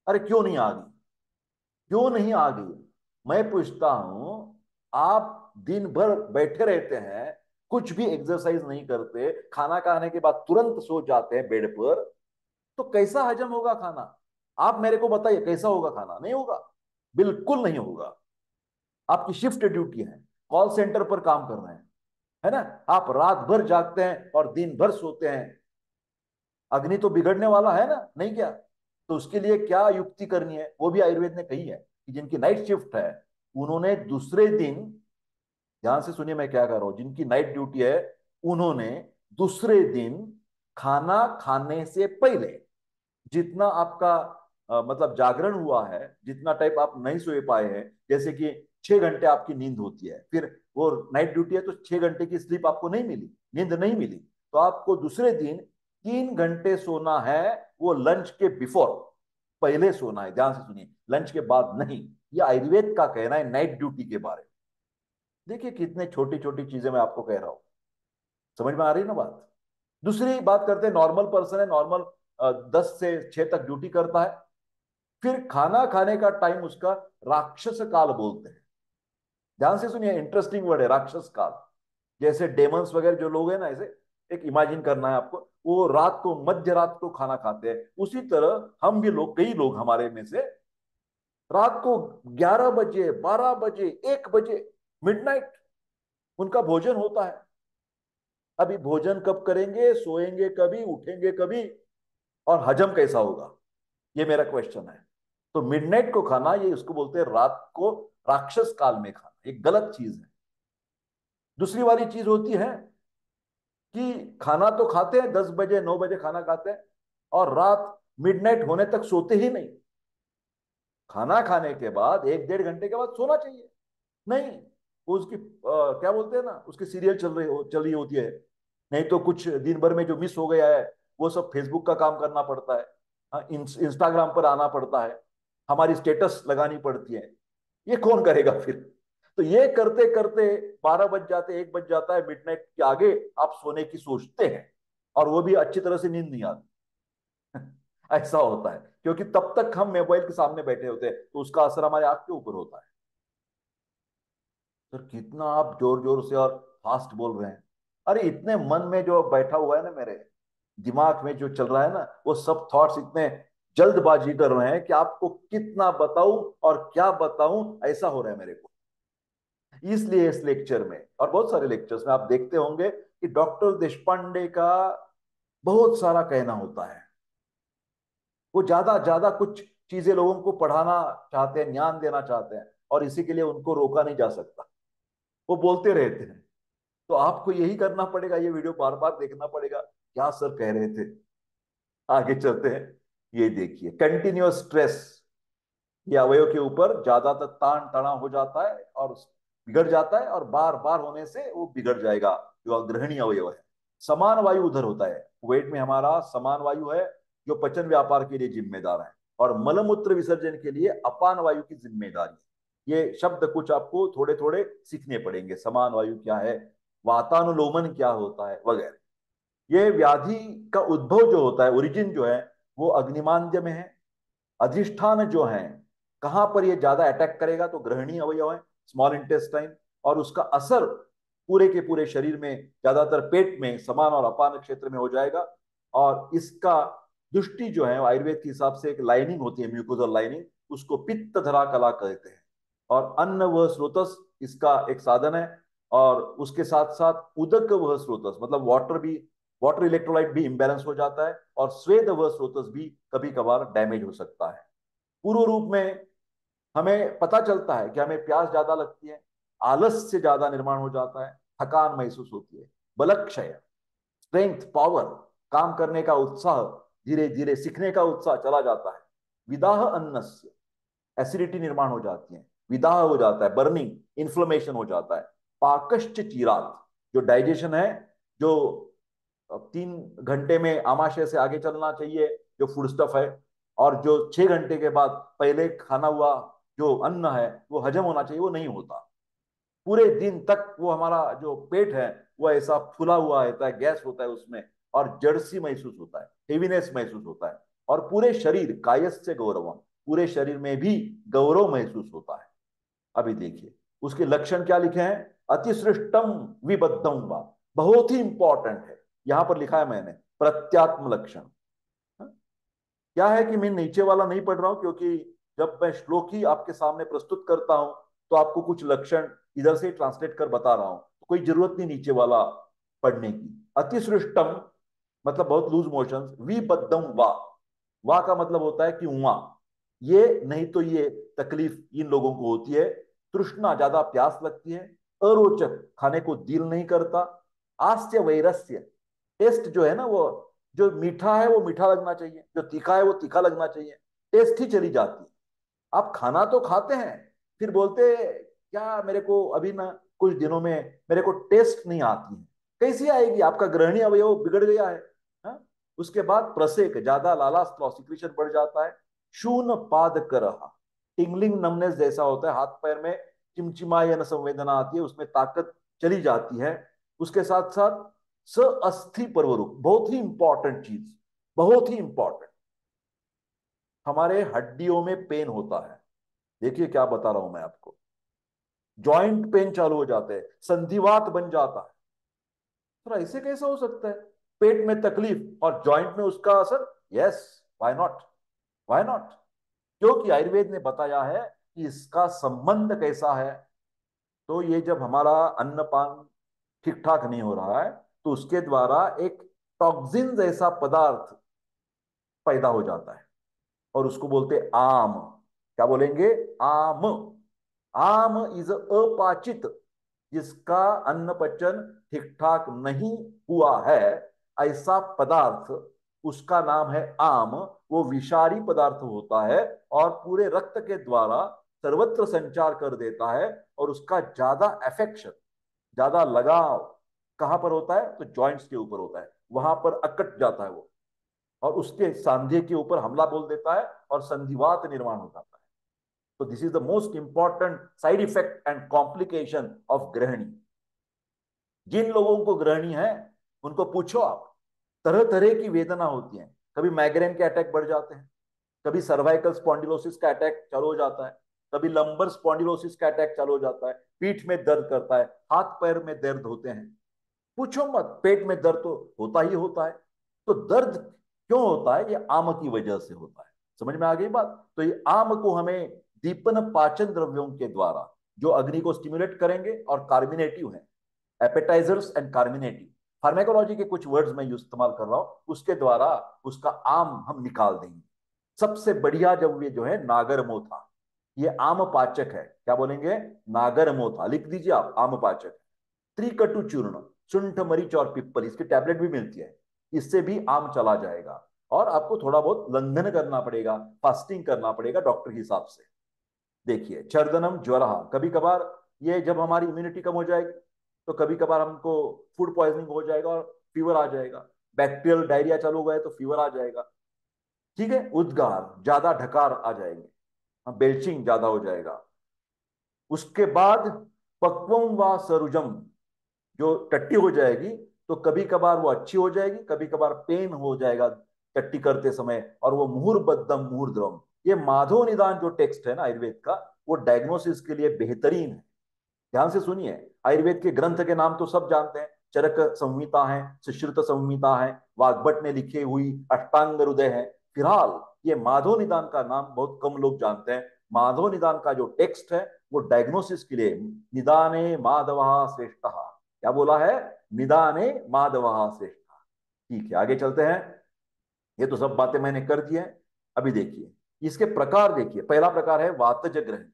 A: अरे क्यों नहीं आ गई? क्यों नहीं आ गई? मैं पूछता हूं, आप दिन भर बैठे रहते हैं, कुछ भी एक्सरसाइज नहीं करते, खाना खाने के बाद तुरंत सो जाते हैं बेड पर, तो कैसा हजम होगा खाना? आप मेरे को बताइए, कैसा होगा खाना? नहीं होगा, बिल्कुल नहीं होगा। आपकी शिफ्ट ड्यूटी है, कॉल सेंटर पर काम कर रहे हैं, है ना, आप रात भर जागते हैं और दिन भर सोते हैं, अग्नि तो बिगड़ने वाला है ना, नहीं क्या? तो उसके लिए क्या युक्ति करनी है, वो भी आयुर्वेद ने कही है कि जिनकी नाइट शिफ्ट है, उन्होंने दूसरे दिन, ध्यान से सुनिए मैं क्या कर रहा हूं, जिनकी नाइट ड्यूटी है, उन्होंने दूसरे दिन खाना खाने से पहले जितना आपका मतलब जागरण हुआ है, जितना टाइप आप नहीं सोए पाए हैं, जैसे कि 6 घंटे आपकी नींद होती है, फिर वो नाइट ड्यूटी है तो 6 घंटे की स्लीप आपको नहीं मिली, नींद नहीं मिली, तो आपको दूसरे दिन 3 घंटे सोना है, वो लंच के बिफोर, पहले सोना है, ध्यान से सुनिए, लंच के बाद नहीं। ये आयुर्वेद का कहना है नाइट ड्यूटी के बारे में। देखिए कितने छोटी छोटी चीजें मैं आपको कह रहा हूं, समझ में आ रही है ना बात? दूसरी बात करते हैं, नॉर्मल पर्सन है, नॉर्मल 10 से 6 तक ड्यूटी करता है, फिर खाना खाने का टाइम उसका राक्षस काल बोलते हैं। ध्यान से सुनिए, इंटरेस्टिंग वर्ड है राक्षस काल। जैसे डेमंस वगैरह जो लोग हैं ना, ऐसे एक इमेजिन करना है आपको, वो रात को, मध्य रात को खाना खाते हैं, उसी तरह हम भी लोग, कई लोग हमारे में से रात को 11 बजे, 12 बजे, 1 बजे, मिडनाइट उनका भोजन होता है। अभी भोजन कब करेंगे, सोएंगे कभी, उठेंगे कभी, और हजम कैसा होगा, ये मेरा क्वेश्चन है। तो मिडनाइट को खाना, ये उसको बोलते हैं रात को राक्षस काल में खाना, ये गलत चीज है। दूसरी वाली चीज होती है कि खाना तो खाते हैं, 10 बजे 9 बजे खाना खाते हैं और रात मिडनाइट होने तक सोते ही नहीं। खाना खाने के बाद 1 डेढ़ घंटे के बाद सोना चाहिए। नहीं, वो उसकी क्या बोलते हैं ना, उसकी सीरियल चल रही होती है, नहीं तो कुछ दिन भर में जो मिस हो गया है वो सब फेसबुक का काम करना पड़ता है, इंस्टाग्राम पर आना पड़ता है, हमारी स्टेटस लगानी पड़ती है, ये कौन करेगा फिर? तो ये करते करते 12 बज जाते, 1 बज जाता है, मिडनाइट के आगे आप सोने की सोचते हैं, और वो भी अच्छी तरह से नींद नहीं आती। ऐसा होता है क्योंकि तब तक हम मोबाइल के सामने बैठे होते हैं, तो उसका असर हमारे आंख के ऊपर होता है। तो कितना आप जोर जोर से और फास्ट बोल रहे हैं? अरे इतने मन में जो बैठा हुआ है ना, मेरे दिमाग में जो चल रहा है ना, वो सब थॉट्स इतने जल्दबाजी कर रहे हैं कि आपको कितना बताऊं और क्या बताऊं, ऐसा हो रहा है मेरे को। इसलिए इस लेक्चर में और बहुत सारे लेक्चर्स में आप देखते होंगे कि डॉक्टर देशपांडे का बहुत सारा कहना होता है। वो ज्यादा ज्यादा कुछ चीजें लोगों को पढ़ाना चाहते हैं, ज्ञान देना चाहते हैं, और इसी के लिए उनको रोका नहीं जा सकता, वो बोलते रहते हैं। तो आपको यही करना पड़ेगा, ये वीडियो बार बार देखना पड़ेगा, क्या सर कह रहे थे। आगे चलते हैं। ये देखिए, कंटिन्यूअस स्ट्रेस, ये अवयव के ऊपर ज्यादातर ताण तनाव हो जाता है और बिगड़ जाता है, और बार बार होने से वो बिगड़ जाएगा, जो अग्रहणी अवयव है। समान वायु उधर होता है, वेट में हमारा समान वायु है, जो पचन व्यापार के लिए जिम्मेदार है। और मलमूत्र विसर्जन के लिए अपान वायु की जिम्मेदारी। ये शब्द कुछ आपको थोड़े थोड़े सीखने पड़ेंगे, समान वायु क्या है, वातानुलोमन क्या होता है वगैरह। ये व्याधि का उद्भव जो होता है, ओरिजिन जो है, वो अग्निमांद्य में है। अधिष्ठान जो है, कहां पर ये ज्यादा अटैक करेगा, तो ग्रहणी अवयव है, स्मॉल इंटेस्टाइन। और उसका असर पूरे के पूरे शरीर में, ज्यादातर पेट में, समान और अपान क्षेत्र में हो जाएगा। और इसका दृष्टि जो है, आयुर्वेद के हिसाब से एक लाइनिंग होती है, म्यूकोजल लाइनिंग, उसको पित्त धरा कला कहते हैं। और अन्न व स्रोतस इसका एक साधन है। और उसके साथ साथ उदक व स्रोतस, मतलब वाटर भी, वाटर इलेक्ट्रोलाइट भी इम्बैलेंस हो जाता है, और स्वेद व स्रोतस भी कभी कभार डैमेज हो सकता है। पूर्व रूप में हमें पता चलता है कि हमें प्यास ज्यादा लगती है, आलस से ज्यादा निर्माण हो जाता है, थकान महसूस होती है, बलक्षय, स्ट्रेंथ, पावर, काम करने का उत्साह, धीरे धीरे सीखने का उत्साह चला जाता है। विदाह अन्नस्य, एसिडिटी निर्माण हो जाती है, विदाह हो जाता है, बर्निंग, इन्फ्लेमेशन हो जाता है। पाकश्च चीरात, जो डाइजेशन है, जो 3 घंटे में आमाशय से आगे चलना चाहिए, जो फूड स्टफ है, और जो 6 घंटे के बाद पहले खाना हुआ जो अन्न है वो हजम होना चाहिए, वो नहीं होता। पूरे दिन तक वो हमारा जो पेट है वो ऐसा फुला हुआ रहता है, गैस होता है उसमें, और जड़सी महसूस होता है, हेवीनेस महसूस होता है। और पूरे शरीर, कायस्य गौरवम, पूरे शरीर में भी गौरव महसूस होता है। अभी देखिए उसके लक्षण क्या लिखे हैं। अतिसृष्टम विबद्धम वा, बहुत ही इंपॉर्टेंट है, यहां पर लिखा है मैंने, प्रत्यात्म लक्षण। क्या है कि मैं नीचे वाला नहीं पढ़ रहा हूं, क्योंकि जब मैं श्लोक ही आपके सामने प्रस्तुत करता हूं तो आपको कुछ लक्षण इधर से ट्रांसलेट कर बता रहा हूं, तो कोई जरूरत नहीं नीचे वाला पढ़ने की। अतिसृष्टम मतलब बहुत लूज मोशन, विबद्धम वा, वा का मतलब होता है कि वहां, ये नहीं तो ये तकलीफ इन लोगों को होती है। तृष्णा, ज्यादा प्यास लगती है। अरोचक, खाने को दिल नहीं करता। आस्य वैरस्य, टेस्ट जो है ना, वो जो मीठा है वो मीठा लगना चाहिए, जो तीखा है वो तीखा लगना चाहिए, टेस्ट ही चली जाती है। आप खाना तो खाते हैं, फिर बोलते क्या मेरे को अभी ना कुछ दिनों में मेरे को टेस्ट नहीं आती है। कैसी आएगी, आपका ग्रहणी अवयव बिगड़ गया है। हा? उसके बाद प्रसेक, ज्यादा लाला सिक्रीशन बढ़ जाता है। शून पाद करहा, टिंगलिंग नमनेस जैसा होता है, हाथ पैर में चिमचिमायन संवेदना आती है, उसमें ताकत चली जाती है। उसके साथ साथ स अस्थि परवरुक, बहुत ही इंपॉर्टेंट चीज, बहुत ही इंपॉर्टेंट, हमारे हड्डियों में पेन होता है। देखिए क्या बता रहा हूं मैं आपको, जॉइंट पेन चालू हो जाते हैं, संधिवात बन जाता है। तो ऐसे कैसा हो सकता है, पेट में तकलीफ और जॉइंट में उसका असर? Yes, why not, why not. क्योंकि आयुर्वेद ने बताया है कि इसका संबंध कैसा है। तो ये जब हमारा अन्नपान ठीक ठाक नहीं हो रहा है, तो उसके द्वारा एक टॉक्सिन जैसा पदार्थ पैदा हो जाता है, और उसको बोलते आम। क्या बोलेंगे? आम। आम इज अपाचित, जिसका अन्न पचन ठीक ठाक नहीं हुआ है, ऐसा पदार्थ, उसका नाम है आम। वो विषारी पदार्थ होता है, और पूरे रक्त के द्वारा सर्वत्र संचार कर देता है। और उसका ज्यादा अफेक्शन, ज्यादा लगाव कहां पर होता है, तो जॉइंट्स के ऊपर होता है, वहां पर अकट जाता है वो, और उसके सांधे के ऊपर हमला बोल देता है, और संधिवात निर्माण हो जाता है। तो this is the most important side effect and complication of grahani. जिन लोगों को ग्रहणी है उनको पूछो आप, तरह तरह की वेदना होती है। कभी माइग्रेन के अटैक बढ़ जाते हैं, कभी सर्वाइकल स्पॉन्डिलोसिस का अटैक चालू हो जाता है, कभी लंबर स्पॉन्डिलोसिस का अटैक चालू हो जाता है, पीठ में दर्द करता है, हाथ पैर में दर्द होते हैं। पूछो मत, पेट में दर्द तो होता ही होता है। तो दर्द क्यों होता है? ये आम की वजह से होता है। समझ में आ गई बात? तो ये आम को हमें दीपन पाचन द्रव्यों के द्वारा, जो अग्नि को स्टिमुलेट करेंगे और कार्मिनेटिव है, एपेटाइजर्स एंड कार्मिनेटिव, फार्मेकोलॉजी के कुछ वर्ड्स मैं इस्तेमाल कर रहा हूं, उसके द्वारा उसका आम हम निकाल देंगे। सबसे बढ़िया जब ये जो है नागर मोथा, ये आम पाचक है। क्या बोलेंगे? नागर मोथा, लिख दीजिए आप, आम पाचक। त्रिकटु चूर्ण, सुंठ मरीच और पिप्पल, इसकी टैबलेट भी मिलती है, इससे भी आम चला जाएगा। और आपको थोड़ा बहुत लंघन करना पड़ेगा, फास्टिंग करना पड़ेगा डॉक्टर के हिसाब से। देखिए चर्दनम ज्वर, कभी कभार ये जब हमारी इम्यूनिटी कम हो जाएगी, तो कभी कभार हमको फूड पॉइजनिंग हो जाएगा और फीवर आ जाएगा। बैक्टीरियल डायरिया चालू हुआ है तो फीवर आ जाएगा। ठीक है, उद्गार, ज्यादा ढकार आ जाएंगे, बेल्चिंग ज्यादा हो जाएगा। उसके बाद पक्वम व सरुजम, जो टट्टी हो जाएगी, तो कभी कभार वो अच्छी हो जाएगी, कभी कभार पेन हो जाएगा टट्टी करते समय, और वो मुहुर्बद्धम मुहुर्द्रवम। ये माधव निदान जो टेक्स्ट है ना आयुर्वेद का, वो डायग्नोसिस के लिए बेहतरीन है। ध्यान से सुनिए, आयुर्वेद के ग्रंथ के नाम तो सब जानते हैं, चरक संहिता है, सुश्रुत संहिता है, वाग्भट ने लिखी हुई अष्टांग हृदय है। फिलहाल ये माधव निदान का नाम बहुत कम लोग जानते हैं। माधव निदान का जो टेक्स्ट है वो डायग्नोसिस के लिए, निदाने माधव श्रेष्ठ, क्या बोला है, निदाने माधव श्रेष्ठ। ठीक है, आगे चलते हैं। ये तो सब बातें मैंने कर दी हैं। अभी देखिए इसके प्रकार, देखिए पहला प्रकार है वातज ग्रहण।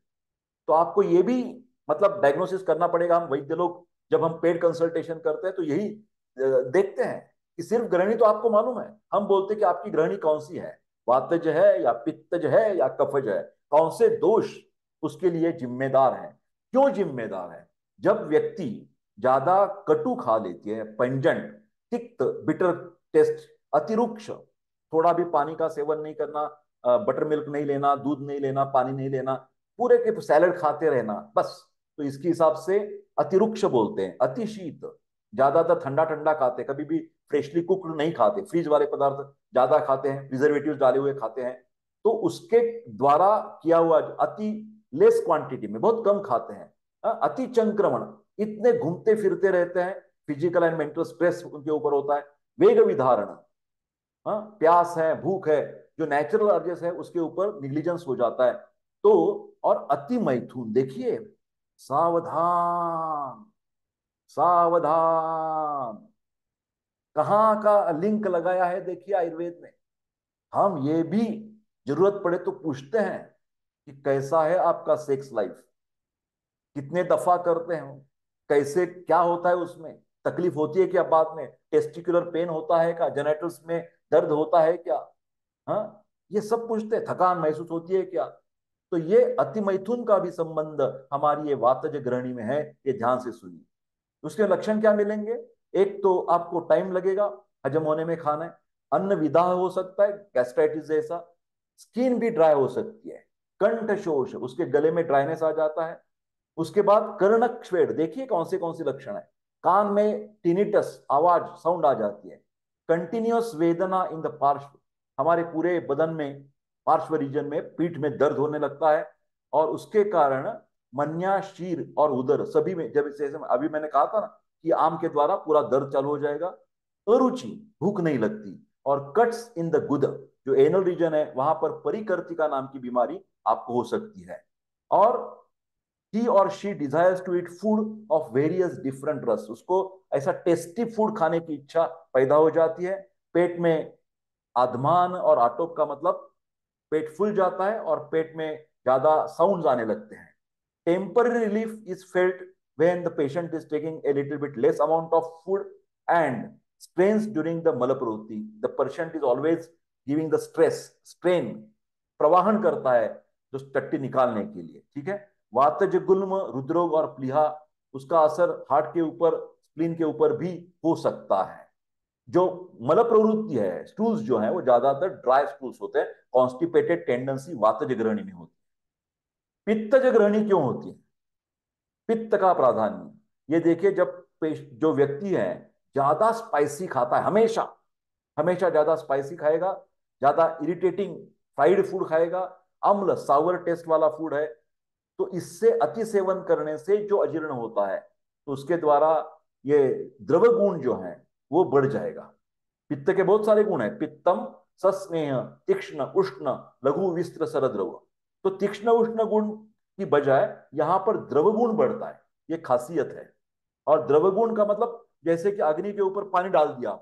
A: तो आपको ये भी मतलब डायग्नोसिस करना पड़ेगा। हम वैद्य लोग जब हम पेड कंसल्टेशन करते हैं तो यही देखते हैं कि सिर्फ ग्रहणी तो आपको मालूम है, हम बोलते हैं कि आपकी ग्रहणी कौन सी है, वातज है या पित्तज है या कफज है, कौन से दोष उसके लिए जिम्मेदार है। क्यों जिम्मेदार है? जब व्यक्ति ज्यादा कटु खा लेती है, पंजेंट, तिक्त, बिटर टेस्ट, अतिरुक्ष, थोड़ा भी पानी का सेवन नहीं करना, बटर मिल्क नहीं लेना, दूध नहीं लेना, पानी नहीं लेना, पूरे के सैलड खाते रहना बस, तो इसके हिसाब से अतिरुक्ष बोलते हैं। अतिशीत, ज्यादातर ठंडा ठंडा खाते, कभी भी फ्रेशली कुक्ड नहीं खाते, फ्रीज वाले पदार्थ ज्यादा खाते हैं, प्रिजर्वेटिव डाले हुए खाते हैं, तो उसके द्वारा किया हुआ अति लेस क्वांटिटी में, बहुत कम खाते हैं। अति चंक्रमण, इतने घूमते फिरते रहते हैं, फिजिकल एंड मेंटल स्ट्रेस उनके ऊपर होता है। वेग विधारण, प्यास है, भूख है, जो नेचुरल अर्जेस है उसके ऊपर निग्लिजेंस हो जाता है। तो और अति मैथुन, देखिए, सावधान, सावधान, कहां का लिंक लगाया है देखिए आयुर्वेद में। हम ये भी जरूरत पड़े तो पूछते हैं कि कैसा है आपका सेक्स लाइफ, कितने दफा करते हैं, कैसे, क्या होता है उसमें, तकलीफ होती है क्या, बाद में टेस्टिकुलर पेन होता है क्या, जेनेटल्स में दर्द होता है क्या, हाँ, ये सब पूछते हैं, थकान महसूस होती है क्या। तो ये अति मैथुन का भी संबंध हमारी ये वातज ग्रहणी में है, ये ध्यान से सुनिए। उसके लक्षण क्या मिलेंगे? एक तो आपको टाइम लगेगा हजम होने में खाना है, अन्न विदाह हो सकता है गैस्ट्राइटिस जैसा, स्किन भी ड्राई हो सकती है, कंठ शोष, उसके गले में ड्राइनेस आ जाता है। उसके बाद कर्णक्ष्वेड, देखिए कौन से लक्षण है, कान में टिनिटस, आवाज, साउंड आ जाती है, कंटिन्यूअस वेदना इन द पार्श्व, हमारे पूरे बदन में पार्श्व रीजन में, पीठ में दर्द होने लगता है, और उसके कारण मन्या, शीर और उदर सभी में, जब जैसे अभी मैंने कहा था ना कि आम के द्वारा पूरा दर्द चालू हो जाएगा, अरुचि, भूख नहीं लगती, और कट्स इन द गुद, जो एनल रीजन है वहां पर परिकर्तिका नाम की बीमारी आपको हो सकती है। और he or she desires to eat food of various different रस, उसको ऐसा टेस्टी फूड खाने की इच्छा पैदा हो जाती है। पेट में आधमान और आटोप का मतलब पेट फूल जाता है और पेट में ज्यादा साउंड्स आने लगते हैं। Temporary relief is felt when the patient is taking a little bit less amount of food and strains during the malaproti. The patient is always giving the stress, strain, प्रवाहन करता है जो टट्टी निकालने के लिए, ठीक है। वातज गुल्म, रुद्रोग और प्लीहा, उसका असर हार्ट के ऊपर, स्प्लीन के ऊपर भी हो सकता है। जो मल प्रवृत्ति है, स्टूल्स जो है वो ज्यादातर ड्राई स्टूल्स होते हैं, कॉन्स्टिपेटेड टेंडेंसी वातज ग्रहणी में होती है। पित्तज ग्रहणी क्यों होती है? पित्त का प्राधान्य, ये देखिए, जब जो व्यक्ति है ज्यादा स्पाइसी खाता है, हमेशा हमेशा ज्यादा स्पाइसी खाएगा, ज्यादा इरिटेटिंग फ्राइड फूड खाएगा, अम्ल सावर टेस्ट वाला फूड है, तो इससे अति सेवन करने से जो अजीर्ण होता है, तो उसके द्वारा ये द्रव गुण जो है वो बढ़ जाएगा। पित्त के बहुत सारे गुण है, पित्तम सस्नेह, तीक्ष्ण, उष्ण, लघु, विस्त्र, सरद्रव। तो तीक्ष्ण उष्ण गुण की बजाय यहां पर द्रव गुण बढ़ता है, ये खासियत है। और द्रव गुण का मतलब जैसे कि अग्नि के ऊपर पानी डाल दिया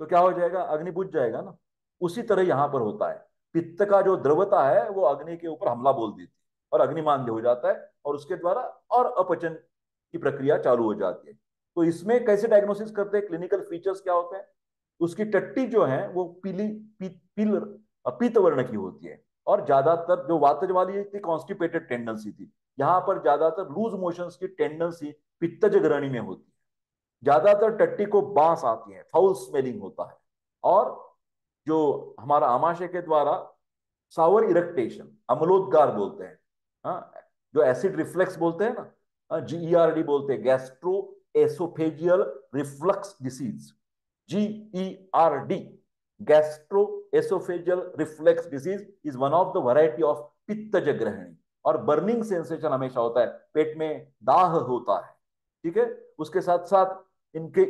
A: तो क्या हो जाएगा, अग्नि बुझ जाएगा ना, उसी तरह यहां पर होता है। पित्त का जो द्रवता है वो अग्नि के ऊपर हमला बोल देती है और अग्निमांद्य हो जाता है, और उसके द्वारा और अपचन की प्रक्रिया चालू हो जाती है। तो इसमें कैसे डायग्नोसिस करते हैं, क्लिनिकल फीचर्स क्या होते हैं? उसकी टट्टी जो है वो पीली पीत वर्ण की होती है, और ज्यादातर जो वातज वाली थी कॉन्स्टिपेटेड टेंडेंसी थी, यहाँ पर ज्यादातर लूज मोशंस की टेंडेंसी पित्तज ग्रहणी में होती है। ज्यादातर टट्टी को बांस आती है, फाउल स्मेलिंग होता है, और जो हमारा आमाशय के द्वारा सावर इरेक्टेशन, अम्लोदगार बोलते हैं, हाँ, जो एसिड रिफ्लेक्स बोलते हैं ना, GERD बोलते हैं, gastro oesophageal reflux disease, GERD, gastro oesophageal reflex disease is one of the variety of pittaj grahani. और बर्निंग सेंसेशन हमेशा होता है, पेट में दाह होता है, ठीक है। उसके साथ साथ इनके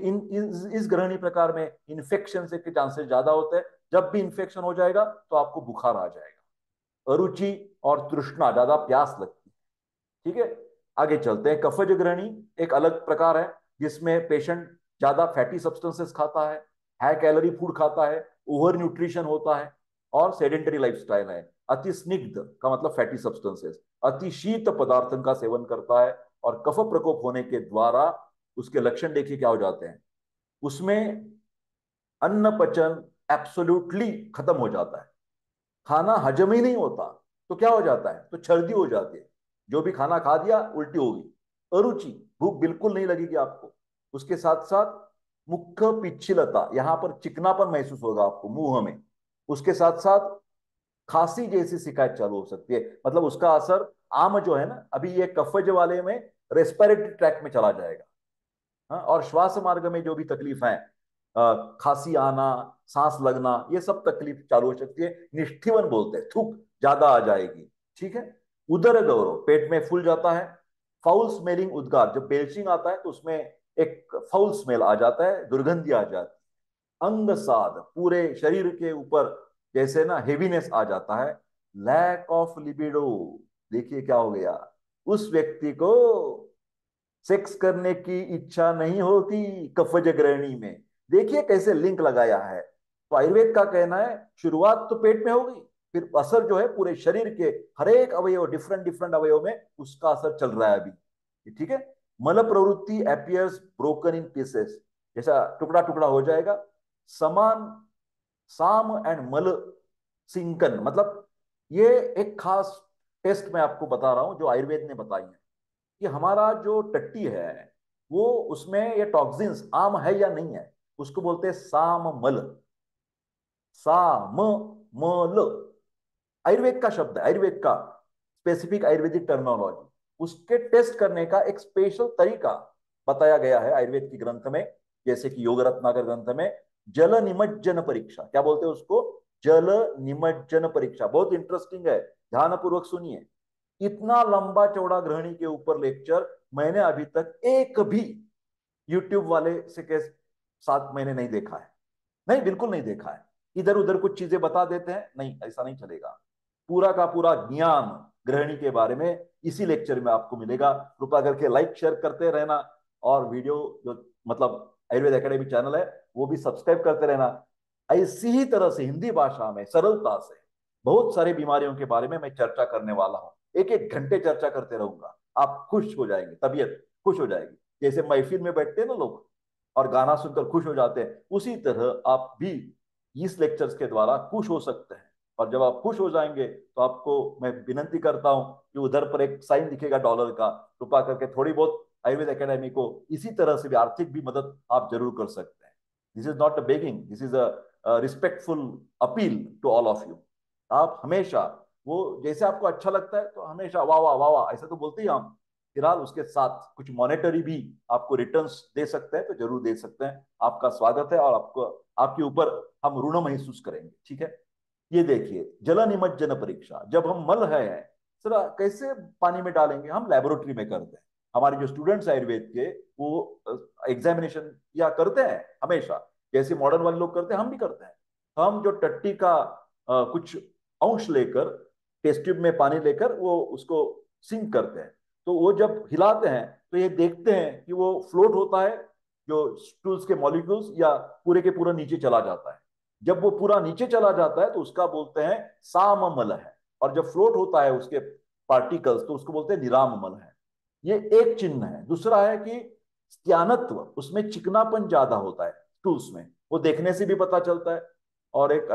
A: इस ग्रहणी प्रकार में इन्फेक्शन से के चांसेस ज्यादा होते हैं। जब भी इन्फेक्शन हो जाएगा तो आपको बुखार आ जाएगा, अरुचि और तृष्णा, ज्यादा प्यास लगती है, ठीक है। आगे चलते हैं। कफज ग्रहणी एक अलग प्रकार है, जिसमें पेशेंट ज्यादा फैटी सब्सटेंसेस खाता है, हाई कैलोरी फूड खाता है, ओवर न्यूट्रिशन होता है और सेडेंटरी लाइफस्टाइल है। अति स्निग्ध का मतलब फैटी सब्सटेंसेस, अति शीत पदार्थन का सेवन करता है। और कफ प्रकोप होने के द्वारा उसके लक्षण देखिए क्या हो जाते हैं। उसमें अन्न पचन एब्सोल्युटली खत्म हो जाता है, खाना हजम ही नहीं होता। तो क्या हो जाता है, तो छर्दी हो जाती है, जो भी खाना खा दिया उल्टी होगी। अरुचि, भूख बिल्कुल नहीं लगेगी आपको। उसके साथ साथ मुख पिच्छलता, यहां पर चिकनापन महसूस होगा आपको मुंह में। उसके साथ साथ खांसी जैसी शिकायत चालू हो सकती है। मतलब उसका असर आम जो है ना, अभी ये कफज वाले में रेस्पिरेटरी ट्रैक में चला जाएगा, हाँ, और श्वास मार्ग में जो भी तकलीफ है, खांसी आना, सांस लगना, ये सब तकलीफ चालू हो सकती है। निष्ठिवन बोलते हैं, थूक ज्यादा आ जाएगी, ठीक है। उदर गौरव, पेट में फूल जाता है। फाउल स्मेलिंग उद्गार, जब बेल्चिंग आता है तो उसमें एक फाउल स्मेल आ जाता है, दुर्गंधी आ जाती है। अंग साध, पूरे शरीर के ऊपर जैसे ना हेवीनेस आ जाता है। लैक ऑफ लिबिडो, देखिए क्या हो गया, उस व्यक्ति को सेक्स करने की इच्छा नहीं होती कफज ग्रहणी में। देखिए कैसे लिंक लगाया है। तो आयुर्वेद का कहना है शुरुआत तो पेट में होगी, फिर असर जो है पूरे शरीर के हर एक अवयव, डिफरेंट डिफरेंट अवयव में उसका असर चल रहा है अभी, ठीक है। मल प्रवृत्ति अपियर्स ब्रोकन इन पीसेस, जैसा टुकड़ा टुकड़ा हो जाएगा। समान साम एंड मल सिंकन, मतलब ये एक खास टेस्ट मैं आपको बता रहा हूं जो आयुर्वेद ने बताई है कि हमारा जो टट्टी है वो, उसमें ये टॉक्सिन्स आम है या नहीं है, उसको बोलते हैं साम मल। साम मल आयुर्वेद का शब्द है, आयुर्वेद का स्पेसिफिक आयुर्वेदिक टर्मिनोलॉजी। उसके टेस्ट करने का एक स्पेशल तरीका बताया गया है आयुर्वेद की ग्रंथ में, जैसे कि योग रत्नाकर ग्रंथ में। जल निमज्जन परीक्षा, क्या बोलते हैं उसको, जल निमज्जन परीक्षा। बहुत इंटरेस्टिंग है, ध्यान पूर्वक सुनिए। इतना लंबा चौड़ा ग्रहणी के ऊपर लेक्चर मैंने अभी तक एक भी यूट्यूब वाले से के साथ मैंने नहीं देखा है, नहीं, बिल्कुल नहीं देखा है। इधर उधर कुछ चीजें बता देते हैं, नहीं, ऐसा नहीं चलेगा। पूरा का पूरा ज्ञान गृहिणी के बारे में इसी लेक्चर में आपको मिलेगा। कृपा करके लाइक शेयर करते रहना, और वीडियो जो मतलब आयुर्वेद एकेडमी चैनल है वो भी सब्सक्राइब करते रहना। ऐसी ही तरह से हिंदी भाषा में सरलता से बहुत सारी बीमारियों के बारे में मैं चर्चा करने वाला हूँ। एक एक घंटे चर्चा करते रहूंगा, आप खुश हो जाएंगे, तबीयत खुश हो जाएगी। जैसे महफिल में बैठते हैं ना लोग और गाना सुनकर खुश हो जाते हैं, उसी तरह आप भी इस लेक्चर्स के द्वारा खुश हो सकते हैं। और जब आप खुश हो जाएंगे तो आपको मैं विनंती करता हूं कि उधर पर एक साइन दिखेगा डॉलर का, कृपा करके थोड़ी बहुत आयुर्वेद एकेडमी को इसी तरह से भी आर्थिक भी मदद आप जरूर कर सकते हैं। This is not a begging, this is a respectful appeal to all of you. आप हमेशा वो जैसे आपको अच्छा लगता है तो हमेशा वाह वाह वाह वाह ऐसा तो बोलते ही हम, फिलहाल उसके साथ कुछ मॉनेटरी भी आपको रिटर्न्स दे सकते हैं तो जरूर दे सकते हैं। आपका स्वागत है और आपको आपके ऊपर हम ऋण महसूस करेंगे, ठीक है। ये देखिए जल निमज्जन परीक्षा, जब हम मल है सर कैसे पानी में डालेंगे, हम लेबोरेटरी में करते हैं। हमारे जो स्टूडेंट्स आयुर्वेद के वो एग्जामिनेशन या करते हैं हमेशा, जैसे मॉडर्न वाले लोग करते हैं हम भी करते हैं। हम जो टट्टी का कुछ अंश लेकर टेस्ट ट्यूब में पानी लेकर वो उसको सिंक करते हैं। तो वो जब हिलाते हैं तो ये देखते हैं कि वो फ्लोट होता है, जो स्टूल्स के मॉलिक्यूल्स, या पूरे के पूरा नीचे चला जाता है। जब वो पूरा नीचे चला जाता है तो उसका बोलते हैं साममल है, और जब फ्लोट होता है उसके पार्टिकल्स तो उसको बोलते हैं निराममल है। ये एक चिन्ह है। दूसरा है कि स्त्यानत्व, उसमें चिकनापन ज्यादा होता है टूल्स में, वो देखने से भी पता चलता है। और एक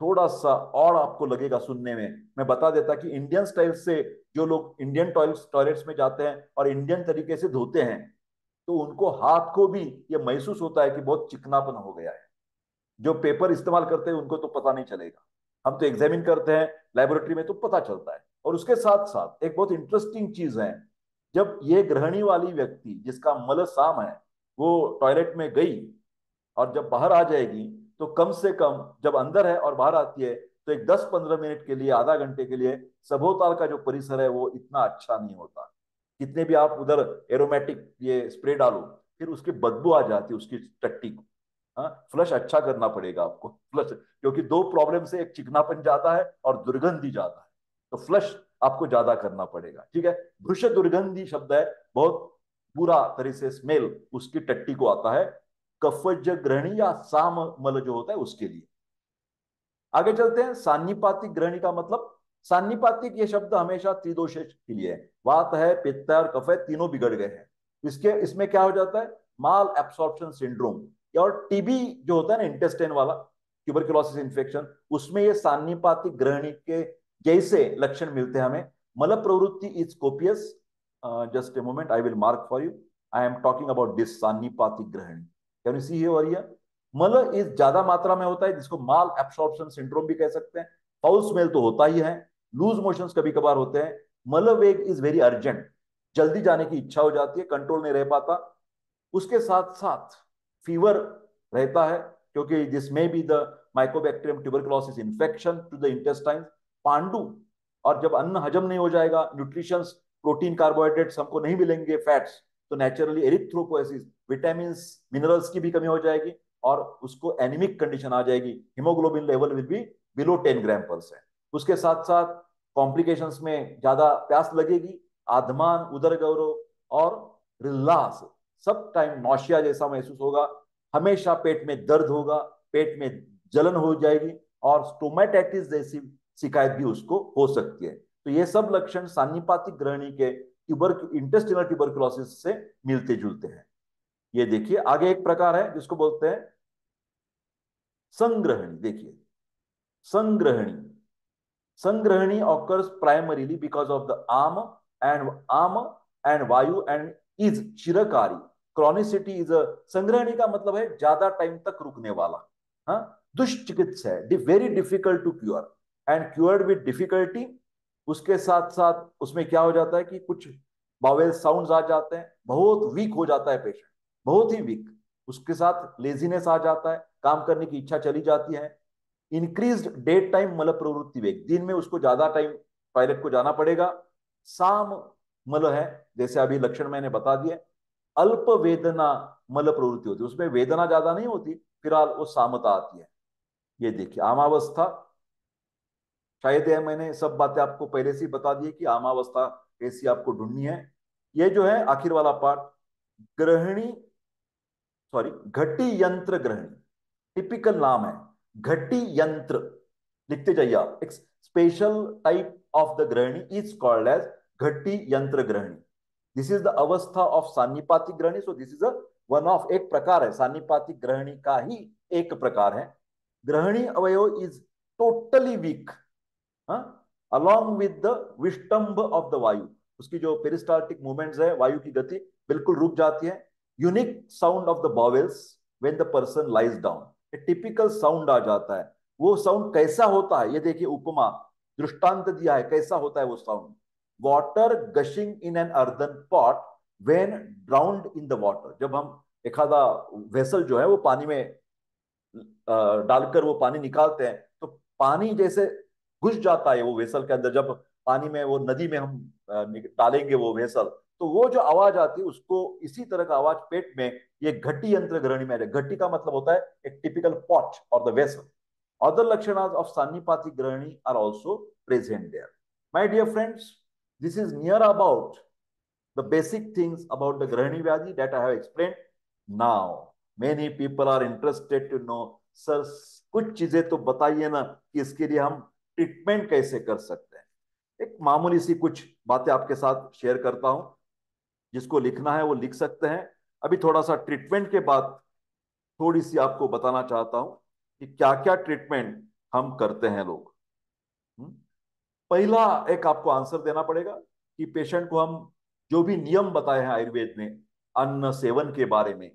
A: थोड़ा सा और आपको लगेगा सुनने में, मैं बता देता कि इंडियन स्टाइल से जो लोग इंडियन टॉयलेट्स में जाते हैं और इंडियन तरीके से धोते हैं तो उनको हाथ को भी ये महसूस होता है कि बहुत चिकनापन हो गया है। जो पेपर इस्तेमाल करते हैं उनको तो पता नहीं चलेगा, हम तो एग्जामिन करते हैं लेबोरेटरी में तो पता चलता है। और उसके साथ साथ एक बहुत इंटरेस्टिंग चीज है, जब ये ग्रहणी वाली व्यक्ति जिसका मल साम है वो टॉयलेट में गई और जब बाहर आ जाएगी, तो कम से कम जब अंदर है और बाहर आती है तो एक 10-15 मिनट के लिए, आधा घंटे के लिए सभोताल का जो परिसर है वो इतना अच्छा नहीं होता। कितने भी आप उधर एरोमेटिक ये स्प्रे डालो, फिर उसकी बदबू आ जाती है उसकी टट्टी को। हाँ, फ्लश अच्छा करना पड़ेगा आपको, फ्लश, क्योंकि दो प्रॉब्लम से, एक चिकनापन ज्यादा है और दुर्गंधी ज्यादा है, तो फ्लश आपको ज्यादा करना पड़ेगा, ठीक है। भ्रुश दुर्गंधी शब्द है, बहुत बुरा तरह से स्मेल उसकी टट्टी को आता है, कफज ग्रहणी या साम मल जो होता है उसके लिए। आगे चलते हैं, सान्निपातिक ग्रहणी का मतलब। सान्निपातिक ये शब्द हमेशा त्रिदोषेश के लिए है, वात है, पित्त है और कफ है, तीनों बिगड़ गए हैं। इसके इसमें क्या हो जाता है, माल एब्सॉर्प्शन सिंड्रोम, और टीबी जो होता है ना, इंटेस्टाइन वाला ट्यूबरकुलोसिस इन्फेक्शन, उसमें ये सान्निपातिक ग्रहणी के जैसे लक्षण मिलते हैं हमें। Mal pravritti is copious, just a moment, I will mark for you, I am talking about this sannipatik grahani. Can you see here? मल इस ज्यादा मात्रा में होता है, जिसको माल एब्सॉर्प्शन सिंड्रोम भी कह सकते हैं। फाउल स्मेल तो होता ही है, लूज मोशंस कभी कभार होते हैं। मल वेग इज वेरी अर्जेंट, जल्दी जाने की इच्छा हो जाती है, कंट्रोल नहीं रह पाता। उसके साथ साथ फीवर रहता है, क्योंकि this may be the mycobacterium tuberculosis infection to the intestine. पांडु, और जब अन्न हजम नहीं हो जाएगा, न्यूट्रिशंस, प्रोटीन कार्बोहाइड्रेट्स हमको नहीं मिलेंगे, फैट्स, तो नेचुरली एरिथ्रोपोएसिस, विटामिन मिनरल्स की भी कमी हो जाएगी और उसको एनीमिक कंडीशन आ जाएगी, haemoglobin level will be below 10 ग्राम/सेंट। उसके साथ साथ कॉम्प्लिकेशंस में ज्यादा प्यास लगेगी, आधमान, उदर गौरव और रिल्लास, सब टाइम नौशिया जैसा महसूस होगा, हमेशा पेट में दर्द होगा, पेट में जलन हो जाएगी और स्टोमेटाइटिस जैसी शिकायत भी उसको हो सकती है। तो ये सब लक्षण सान्निपातिक ग्रहणी के इंटेस्टिनल ट्यूबरकुलोसिस से मिलते जुलते हैं। ये देखिए, आगे एक प्रकार है जिसको बोलते हैं संग्रहणी। देखिए, संग्रहणी, संग्रहणी occurs primarily because of the arm and vayu and is chirkari. Chronicity is a, संग्रहणी का मतलब है ज्यादा टाइम तक रुकने वाला। हाँ, दुष्चिकित्सा है, very difficult to cure and cured with difficulty. उसके साथ साथ उसमें क्या हो जाता है कि कुछ बावेल साउंड्स आ जाते हैं, बहुत वीक हो जाता है पेशेंट, बहुत ही वीक। उसके साथ लेजीनेस आ जाता है, काम करने की इच्छा चली जाती है। इंक्रीज डेट टाइम मल प्रवृत्ति वेग, दिन में उसको ज्यादा टाइम टॉयलेट को जाना पड़ेगा। साम मल है, जैसे अभी लक्षण मैंने बता दिए। अल्प वेदना मल प्रवृत्ति होती है, उसमें वेदना ज्यादा नहीं होती, फिलहाल वो सामता आती है। ये देखिए, आमावस्था, शायद यह मैंने सब बातें आपको पहले से ही बता दी कि आमावस्था कैसी आपको ढूंढनी है। ये जो है आखिर वाला पार्ट, ग्रहणी, सॉरी, घटी यंत्र ग्रहणी, टिपिकल नाम है घटी यंत्र, लिखते जाइए आप। एक special type of the grahani is called as ghati yantra grahani. This is the avastha of sannipatik grahani. So this is a one of, एक प्रकार है सान्निपातिक ग्रहणी का ही एक प्रकार है। Grahani avayav is totally weak, along with the vishtambh of the vayu. उसकी जो पेरिस्टाल्टिक मूवमेंट्स है, वायु की गति बिल्कुल रुक जाती है। Unique sound of the bowels when the person lies down, typical sound आ जाता है। वो साउंड कैसा होता है, ये देखिए, उपमा दृष्टांत दिया है कैसा होता है वो sound. Water gushing in an earthen pot when ड्राउन्ड in the water, जब हम एखादा वेसल जो है वो पानी में डालकर वो पानी निकालते हैं, तो पानी जैसे घुस जाता है वो वेसल के अंदर। जब पानी में, वो नदी में हम डालेंगे वो वेसल, तो वो जो आवाज आती है उसको, इसी तरह का आवाज पेट में ये घटी यंत्र ग्रहणी में। घटी का मतलब होता है एक टिपिकल पॉट और the vessel. Other lakshanas of Sannipati Grahani are also present there. My dear friends, this is near about the basic things about the Grahani Vyadhi that I have explained. Now, many people are interested to know, sir, कुछ चीजें तो बताइए ना कि इसके लिए हम ट्रीटमेंट कैसे कर सकते हैं। एक मामूली सी कुछ बातें आपके साथ शेयर करता हूं, जिसको लिखना है वो लिख सकते हैं। अभी थोड़ा सा ट्रीटमेंट के बाद थोड़ी सी आपको बताना चाहता हूं कि क्या क्या ट्रीटमेंट हम करते हैं लोग। हम्म? पहला एक आपको आंसर देना पड़ेगा कि पेशेंट को हम जो भी नियम बताए हैं आयुर्वेद में अन्न सेवन के बारे में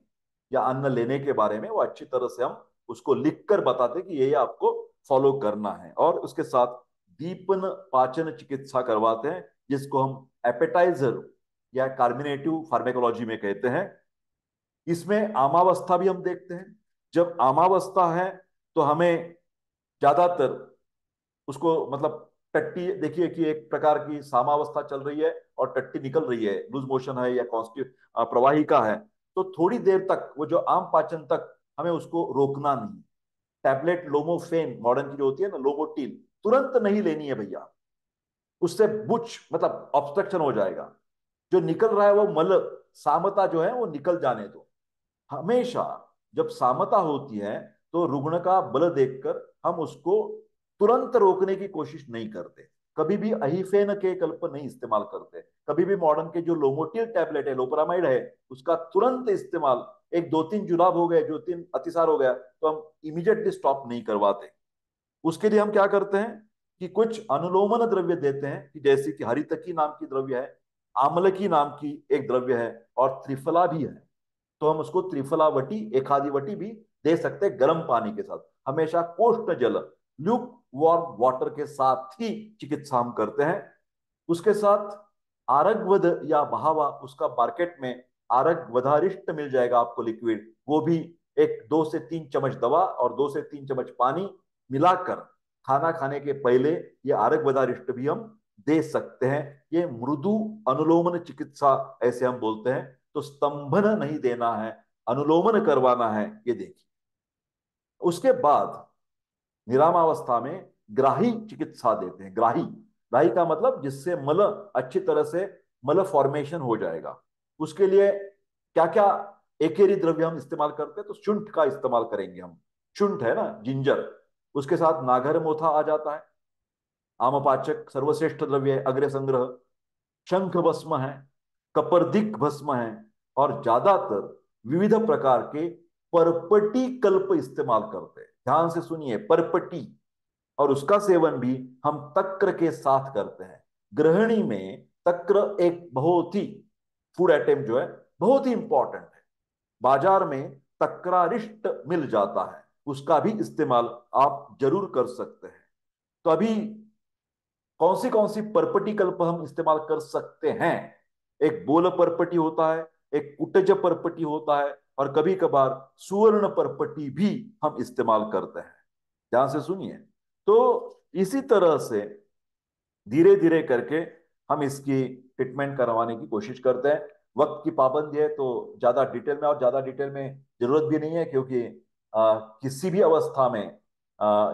A: या अन्न लेने के बारे में, वो अच्छी तरह से हम उसको लिखकर बताते कि ये आपको फॉलो करना है। और उसके साथ दीपन पाचन चिकित्सा करवाते हैं, जिसको हम एपेटाइजर या कार्मिनेटिव फार्मेकोलॉजी में कहते हैं। इसमें आमावस्था भी हम देखते हैं। जब आमावस्था है तो हमें ज्यादातर उसको मतलब टट्टी, देखिए कि एक प्रकार की सामावस्था चल रही है और टट्टी निकल रही है, लूज मोशन है या कॉन्स्टिव प्रवाहिका है, तो थोड़ी देर तक वो जो आम पाचन तक हमें उसको रोकना नहीं। टैबलेट लोमोफेन मॉडर्न की जो होती है ना, लोमोटिल, तुरंत नहीं लेनी है भैया। उससे बुच मतलब ऑब्स्ट्रक्शन हो जाएगा। जो निकल रहा है वो मल, सामता जो है वो निकल जाने दो। हमेशा जब सामता होती है तो रुग्ण का बल देखकर हम उसको तुरंत रोकने की कोशिश नहीं करते। कभी भी अहिफेन के कल्प नहीं इस्तेमाल करते। कभी भी मॉडर्न के जो लोमोटिल टैबलेट है, लोपरामाइड है, उसका तुरंत इस्तेमाल, एक दो तीन जुलाब हो गए, दो तीन अतिसार हो गया, तो हम इमीडिएटली स्टॉप नहीं करवाते। उसके लिए हम क्या करते हैं कि कुछ अनुलोमन द्रव्य देते हैं, कि जैसे कि हरितकी नाम की द्रव्य है, आमलकी नाम की एक द्रव्य है, और त्रिफला भी है। तो हम उसको त्रिफलावटी, एकादिवटी भी दे सकते हैं गर्म पानी के साथ। हमेशा कोष्ण जल, ल्यूक वार्म वाटर के साथ ही चिकित्सा हम करते हैं। उसके साथ आरगवद या बहावा, उसका मार्केट में आरगवधारिष्ट मिल जाएगा आपको लिक्विड, वो भी एक 2 से 3 चम्मच दवा और 2 से 3 चम्मच पानी मिलाकर खाना खाने के पहले ये आरगवधारिष्ट भी हम दे सकते हैं। ये मृदु अनुलोमन चिकित्सा ऐसे हम बोलते हैं। तो स्तंभन नहीं देना है, अनुलोमन करवाना है, ये देखिए। उसके बाद निरामावस्था में ग्राही चिकित्सा देते हैं। ग्राही, ग्राही का मतलब जिससे मल अच्छी तरह से मल फॉर्मेशन हो जाएगा। उसके लिए क्या क्या एकेरी द्रव्य हम इस्तेमाल करते हैं, तो शुंठ का इस्तेमाल करेंगे हम। शुंठ है ना, जिंजर, उसके साथ नागर मोथा आ जाता है। आमपाचक सर्वश्रेष्ठ द्रव्य है, अग्र संग्रह। शंख भस्म है, कपर्दिक भस्म है, और ज्यादातर विविध प्रकार के परपटी कल्प इस्तेमाल करते हैं। ध्यान से सुनिए, परपटी। और उसका सेवन भी हम तक्र के साथ करते हैं। गृहिणी में तक्र एक बहुत ही फूड आइटम जो है, बहुत ही इंपॉर्टेंट है। बाजार में तक्रारिष्ट मिल जाता है, उसका भी इस्तेमाल आप जरूर कर सकते हैं। तो अभी कौन सी परपटी कल्प हम इस्तेमाल कर सकते हैं? एक बोल परपटी होता है, एक कुटज परपटी होता है, और कभी कभार सुवर्ण परपटी भी हम इस्तेमाल करते हैं। ध्यान से सुनिए। तो इसी तरह से धीरे धीरे करके हम इसकी ट्रीटमेंट करवाने की कोशिश करते हैं। वक्त की पाबंदी है तो ज्यादा डिटेल में, और ज्यादा डिटेल में जरूरत भी नहीं है, क्योंकि किसी भी अवस्था में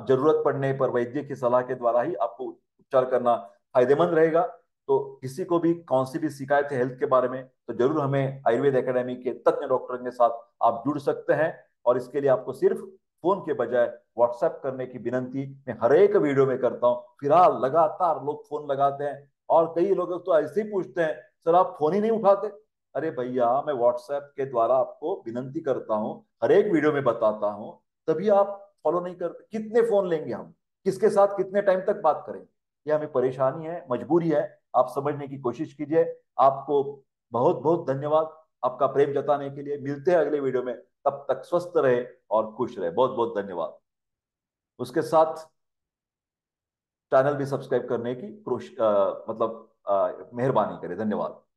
A: जरूरत पड़ने पर वैद्य की सलाह के द्वारा ही आपको उपचार करना फायदेमंद रहेगा। तो किसी को भी कौन सी भी शिकायत है हेल्थ के बारे में, तो जरूर हमें आयुर्वेद एकेडमी के तज्ञ डॉक्टर के साथ आप जुड़ सकते हैं। और इसके लिए आपको सिर्फ फोन के बजाय व्हाट्सएप करने की विनंती मैं हर एक वीडियो में करता हूँ। फिलहाल लगातार लोग फोन लगाते हैं, और कई लोग तो ऐसे ही पूछते हैं, सर आप फोन ही नहीं उठाते। अरे भैया, मैं व्हाट्सएप के द्वारा आपको विनंती करता हूँ, हर एक वीडियो में बताता हूँ, तभी आप फॉलो नहीं करते। कितने फोन लेंगे हम, किसके साथ कितने टाइम तक बात करेंगे? ये हमें परेशानी है, मजबूरी है, आप समझने की कोशिश कीजिए। आपको बहुत बहुत धन्यवाद आपका प्रेम जताने के लिए। मिलते हैं अगले वीडियो में, तब तक स्वस्थ रहे और खुश रहे। बहुत बहुत धन्यवाद। उसके साथ चैनल भी सब्सक्राइब करने की मतलब मेहरबानी करें। धन्यवाद।